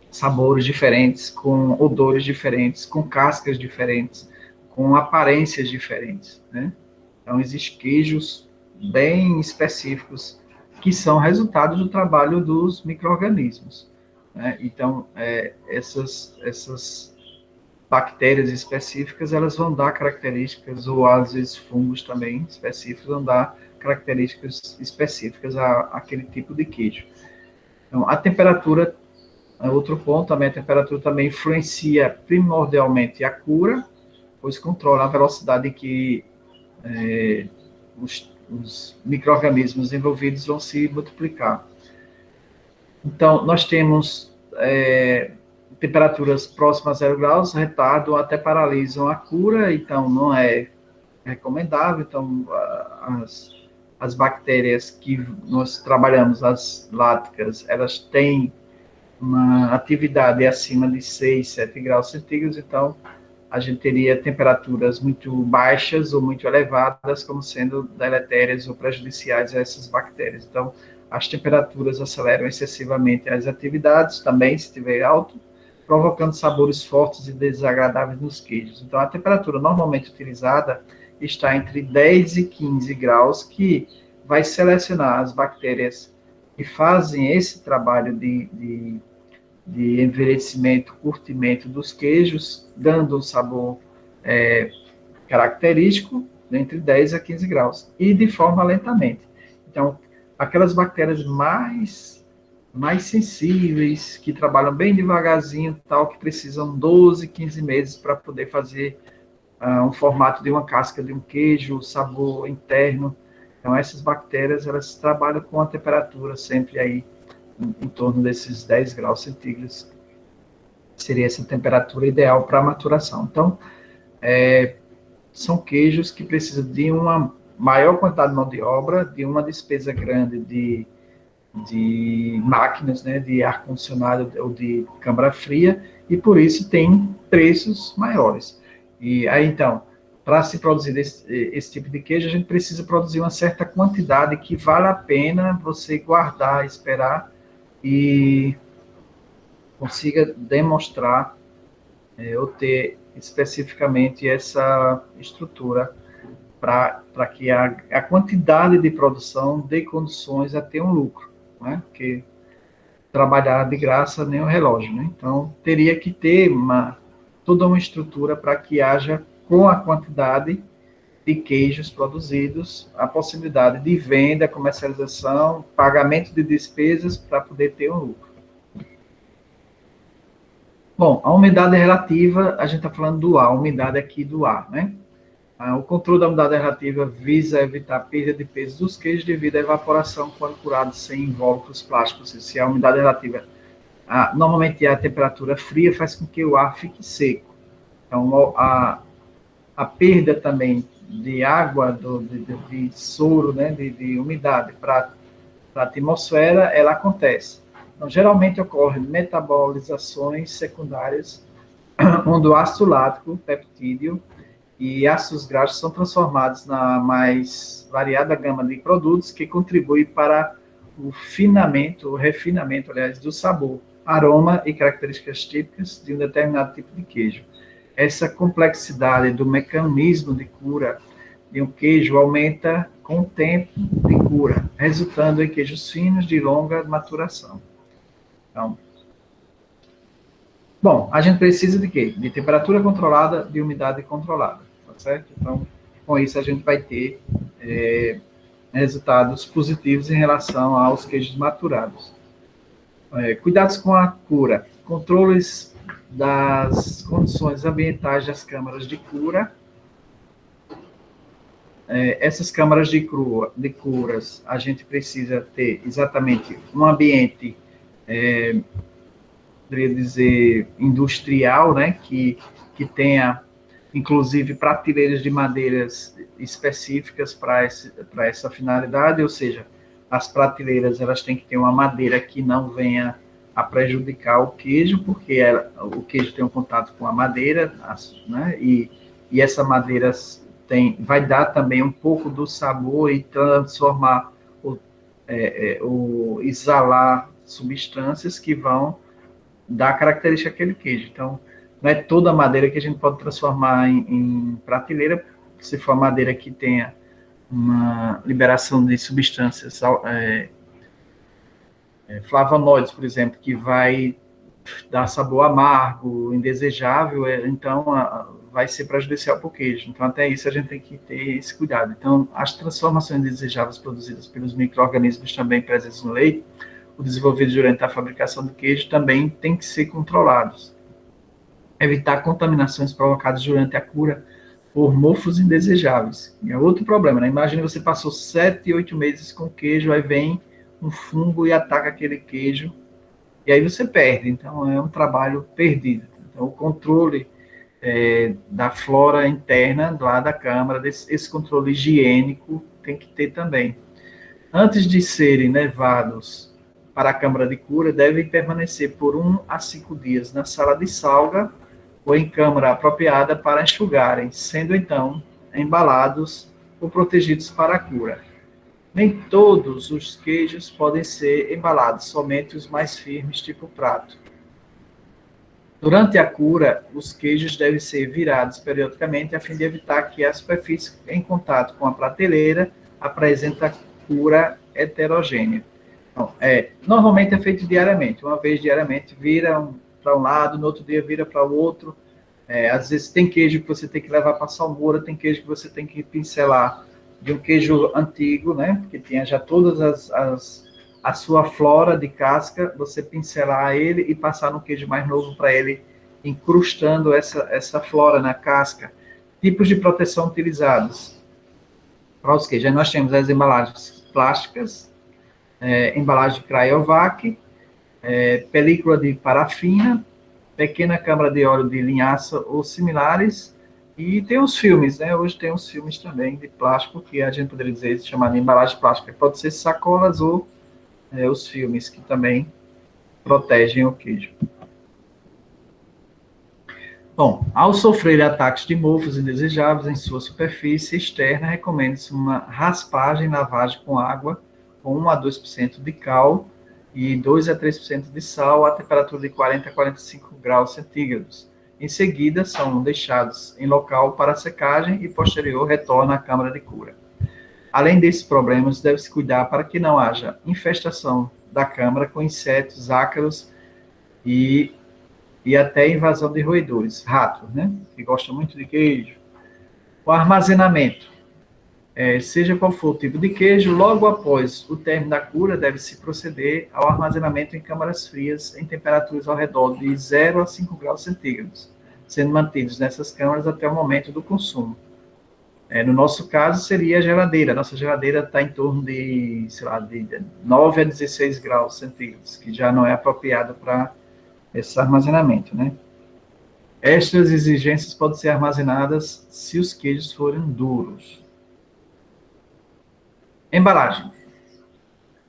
sabores diferentes, com odores diferentes, com cascas diferentes, com aparências diferentes, né? Então, existem queijos bem específicos que são resultados do trabalho dos micro-organismos, né? Então, essas bactérias específicas, elas vão dar características, ou às vezes fungos também específicos, vão dar características específicas àquele tipo de queijo. Então, a temperatura, outro ponto, também a temperatura também influencia primordialmente a cura, pois controla a velocidade em que os micro-organismos envolvidos vão se multiplicar. Então, nós temos temperaturas próximas a 0 graus, retardam até paralisam a cura, então não é recomendável. Então, as bactérias que nós trabalhamos, as láticas, elas têm uma atividade acima de 6, 7 graus centígrados, então a gente teria temperaturas muito baixas ou muito elevadas como sendo deletérias ou prejudiciais a essas bactérias. Então, as temperaturas aceleram excessivamente as atividades, também, se estiver alto, provocando sabores fortes e desagradáveis nos queijos. Então, a temperatura normalmente utilizada está entre 10 e 15 graus, que vai selecionar as bactérias que fazem esse trabalho de envelhecimento, curtimento dos queijos, dando um sabor característico entre 10 a 15 graus, e de forma lentamente. Então, aquelas bactérias mais sensíveis, que trabalham bem devagarzinho, tal, que precisam 12, 15 meses para poder fazer um formato de uma casca de um queijo, sabor interno. Então, essas bactérias, elas trabalham com a temperatura sempre aí em torno desses 10 graus centígrados, seria essa temperatura ideal para a maturação. Então, são queijos que precisam de uma maior quantidade de mão de obra, de uma despesa grande de máquinas, né, de ar-condicionado ou de câmara fria, e por isso tem preços maiores. E aí, então, para se produzir esse tipo de queijo, a gente precisa produzir uma certa quantidade que vale a pena você guardar, esperar, e consiga demonstrar ou ter especificamente essa estrutura para que a quantidade de produção dê condições a ter um lucro, né? Porque trabalhar de graça nem o relógio, né? Então, teria que ter toda uma estrutura para que haja, com a quantidade, de queijos produzidos, a possibilidade de venda, comercialização, pagamento de despesas para poder ter um lucro. Bom, a umidade relativa, a gente está falando do ar, a umidade aqui do ar, né? O controle da umidade relativa visa evitar a perda de peso dos queijos devido à evaporação quando curados sem invólucros plásticos. Se a umidade relativa, normalmente a temperatura fria faz com que o ar fique seco. Então, a perda também de água, de soro, né, de umidade para a atmosfera, ela acontece. Então, geralmente ocorrem metabolizações secundárias, onde o ácido lático, peptídeo e ácidos graxos são transformados na mais variada gama de produtos que contribuem para o refinamento, aliás, do sabor, aroma e características típicas de um determinado tipo de queijo. Essa complexidade do mecanismo de cura de um queijo aumenta com o tempo de cura, resultando em queijos finos de longa maturação. Então, bom, a gente precisa de quê? De temperatura controlada, de umidade controlada, tá certo? Então, com isso a gente vai ter resultados positivos em relação aos queijos maturados. Cuidados com a cura, controles das condições ambientais das câmaras de cura. Essas câmaras de curas, a gente precisa ter exatamente um ambiente, poderia dizer, industrial, né, que tenha, inclusive, prateleiras de madeiras específicas para essa finalidade, ou seja, as prateleiras, elas têm que ter uma madeira que não venha a prejudicar o queijo, porque o queijo tem um contato com a madeira, né, e essa madeira vai dar também um pouco do sabor e transformar, exalar substâncias que vão dar característica àquele queijo. Então, não é toda madeira que a gente pode transformar em prateleira, se for madeira que tenha uma liberação de substâncias flavonoides, por exemplo, que vai dar sabor amargo, indesejável, então vai ser prejudicial para o queijo. Então, até isso a gente tem que ter esse cuidado. Então, as transformações indesejáveis produzidas pelos micro-organismos também presentes no leite, o desenvolvido durante a fabricação do queijo, também tem que ser controlados. Evitar contaminações provocadas durante a cura por mofos indesejáveis. E é outro problema, né? Imagina você passou 7, 8 meses com queijo, aí vem um fungo e ataca aquele queijo, e aí você perde. Então, é um trabalho perdido. Então, o controle da flora interna lá da câmara, esse controle higiênico tem que ter também. Antes de serem levados para a câmara de cura, devem permanecer por 1 a 5 dias na sala de salga ou em câmara apropriada para enxugarem, sendo então embalados ou protegidos para a cura. Nem todos os queijos podem ser embalados, somente os mais firmes, tipo prato. Durante a cura, os queijos devem ser virados periodicamente a fim de evitar que a superfície em contato com a prateleira apresente cura heterogênea. Então, normalmente é feito diariamente, uma vez diariamente, vira para um lado, no outro dia vira para o outro. Às vezes tem queijo que você tem que levar para a salmoura, tem queijo que você tem que pincelar de um queijo antigo, né, porque tinha já todas a sua flora de casca, você pincelar ele e passar no queijo mais novo para ele, incrustando essa flora na casca. Tipos de proteção utilizados para os queijos. Aí nós temos as embalagens plásticas, embalagem Cryovac, película de parafina, pequena câmara de óleo de linhaça ou similares, e tem os filmes, né? Hoje tem os filmes também de plástico, que a gente poderia dizer, chamar de embalagem plástica. Pode ser sacolas ou os filmes, que também protegem o queijo. Bom, ao sofrer ataques de mofos indesejáveis em sua superfície externa, recomenda-se uma raspagem e lavagem com água, com 1 a 2% de cal e 2 a 3% de sal a temperatura de 40 a 45 graus centígrados. Em seguida, são deixados em local para secagem e, posterior, retorna à câmara de cura. Além desses problemas, deve-se cuidar para que não haja infestação da câmara com insetos, ácaros e até invasão de roedores, ratos, né, que gostam muito de queijo. O armazenamento, seja qual for o tipo de queijo, logo após o término da cura, deve-se proceder ao armazenamento em câmaras frias em temperaturas ao redor de 0 a 5 graus centígrados, sendo mantidos nessas câmaras até o momento do consumo. No nosso caso, seria a geladeira. Nossa geladeira está em torno de, sei lá, de 9 a 16 graus centígrados, que já não é apropriado para esse armazenamento, né? Estas exigências podem ser armazenadas se os queijos forem duros. Embalagem.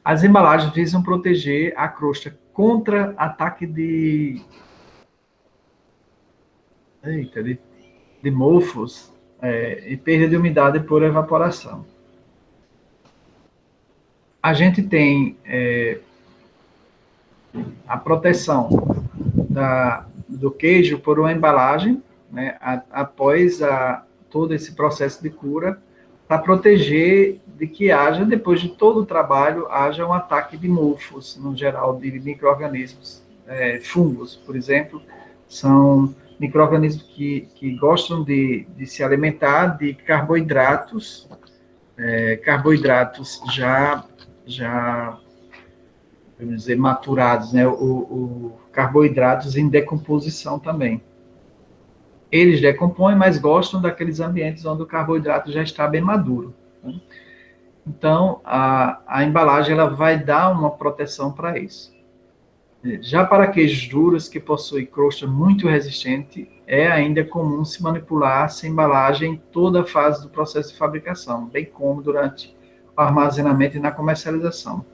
As embalagens visam proteger a crosta contra ataque de mofos e perda de umidade por evaporação. A gente tem a proteção do queijo por uma embalagem, né, após todo esse processo de cura, para proteger de que haja, depois de todo o trabalho, haja um ataque de mofos, no geral, de micro-organismos, fungos, por exemplo, são micro-organismos que gostam de se alimentar de carboidratos, carboidratos já vamos dizer, maturados, né? Carboidratos em decomposição também. Eles decompõem, mas gostam daqueles ambientes onde o carboidrato já está bem maduro, né? Então, a embalagem ela vai dar uma proteção para isso. Já para queijos duros, que possuem crosta muito resistente, é ainda comum se manipular essa embalagem em toda a fase do processo de fabricação, bem como durante o armazenamento e na comercialização.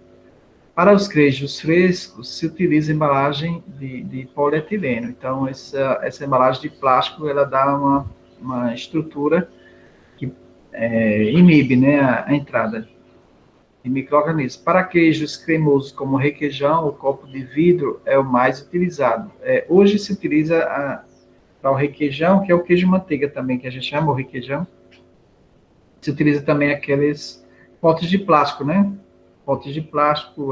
Para os queijos frescos, se utiliza embalagem de polietileno. Então, essa embalagem de plástico, ela dá uma estrutura que inibe, né, a entrada de micro-organismos. Para queijos cremosos, como requeijão, o copo de vidro é o mais utilizado. Hoje se utiliza para o requeijão, que é o queijo manteiga também, que a gente chama o requeijão. Se utiliza também aqueles potes de plástico, né? Potes de plástico,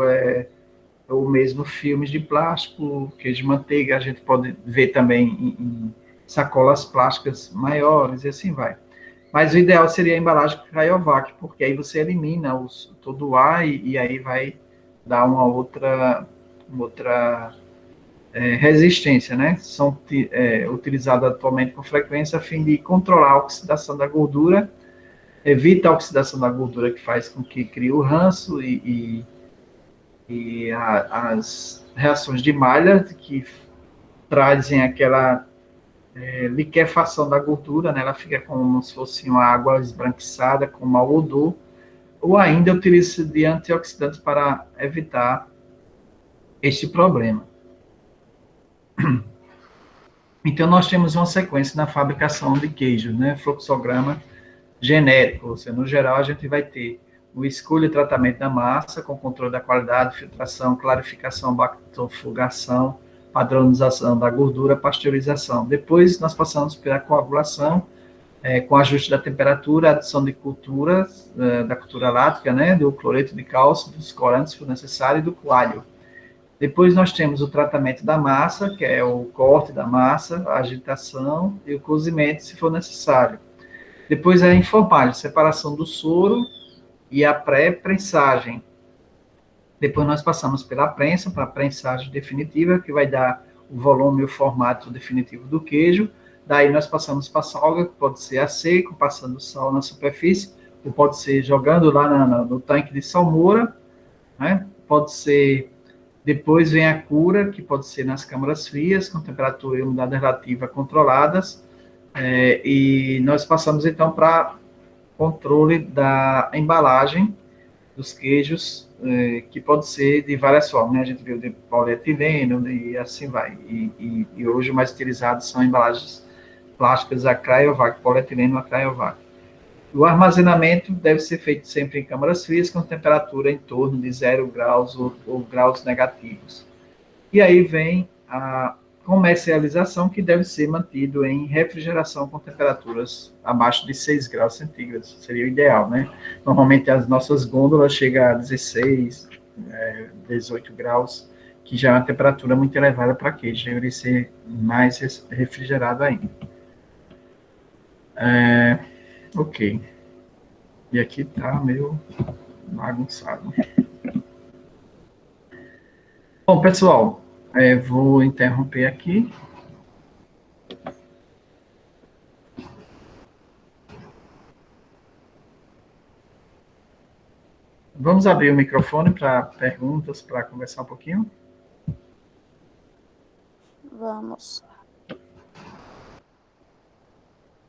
ou mesmo filmes de plástico, queijo de manteiga, a gente pode ver também em sacolas plásticas maiores e assim vai. Mas o ideal seria a embalagem Cryovac, porque aí você elimina todo o ar e aí vai dar uma outra resistência, né? São utilizados atualmente com frequência a fim de controlar a oxidação da gordura, evita a oxidação da gordura que faz com que crie o ranço e as reações de Maillard que trazem aquela liquefação da gordura, né? Ela fica como se fosse uma água esbranquiçada, com mau odor, ou ainda utiliza de antioxidantes para evitar este problema. Então, nós temos uma sequência na fabricação de queijo, né? Fluxograma genérico, ou seja, no geral, a gente vai ter o escolha e tratamento da massa, com controle da qualidade, filtração, clarificação, bactofugação, padronização da gordura, pasteurização. Depois, nós passamos pela coagulação, com ajuste da temperatura, adição de culturas, da cultura lática, né, do cloreto de cálcio, dos corantes, se for necessário, e do coalho. Depois, nós temos o tratamento da massa, que é o corte da massa, a agitação e o cozimento, se for necessário. Depois, a enformagem, separação do soro e a pré-prensagem. Depois nós passamos pela prensa, para a prensagem definitiva, que vai dar o volume e o formato definitivo do queijo. Daí nós passamos para a salga, que pode ser a seco, passando sal na superfície, ou pode ser jogando lá no tanque de salmoura, né? Pode ser, depois vem a cura, que pode ser nas câmaras frias, com temperatura e umidade relativa controladas, e nós passamos então para controle da embalagem dos queijos, que pode ser de várias formas, né? A gente viu de polietileno e assim vai. E hoje o mais utilizado são embalagens plásticas, a Cryovac, polietileno, a Cryovac. O armazenamento deve ser feito sempre em câmaras frias, com temperatura em torno de 0 graus ou graus negativos. E aí vem a comercialização, que deve ser mantido em refrigeração com temperaturas abaixo de 6 graus centígrados, seria o ideal, né? Normalmente as nossas gôndolas chegam a 16, 18 graus, que já é uma temperatura muito elevada para queijo, deveria ser mais refrigerado ainda. Ok. E aqui tá meio bagunçado. Bom, pessoal, vou interromper aqui. Vamos abrir o microfone para perguntas, para conversar um pouquinho? Vamos.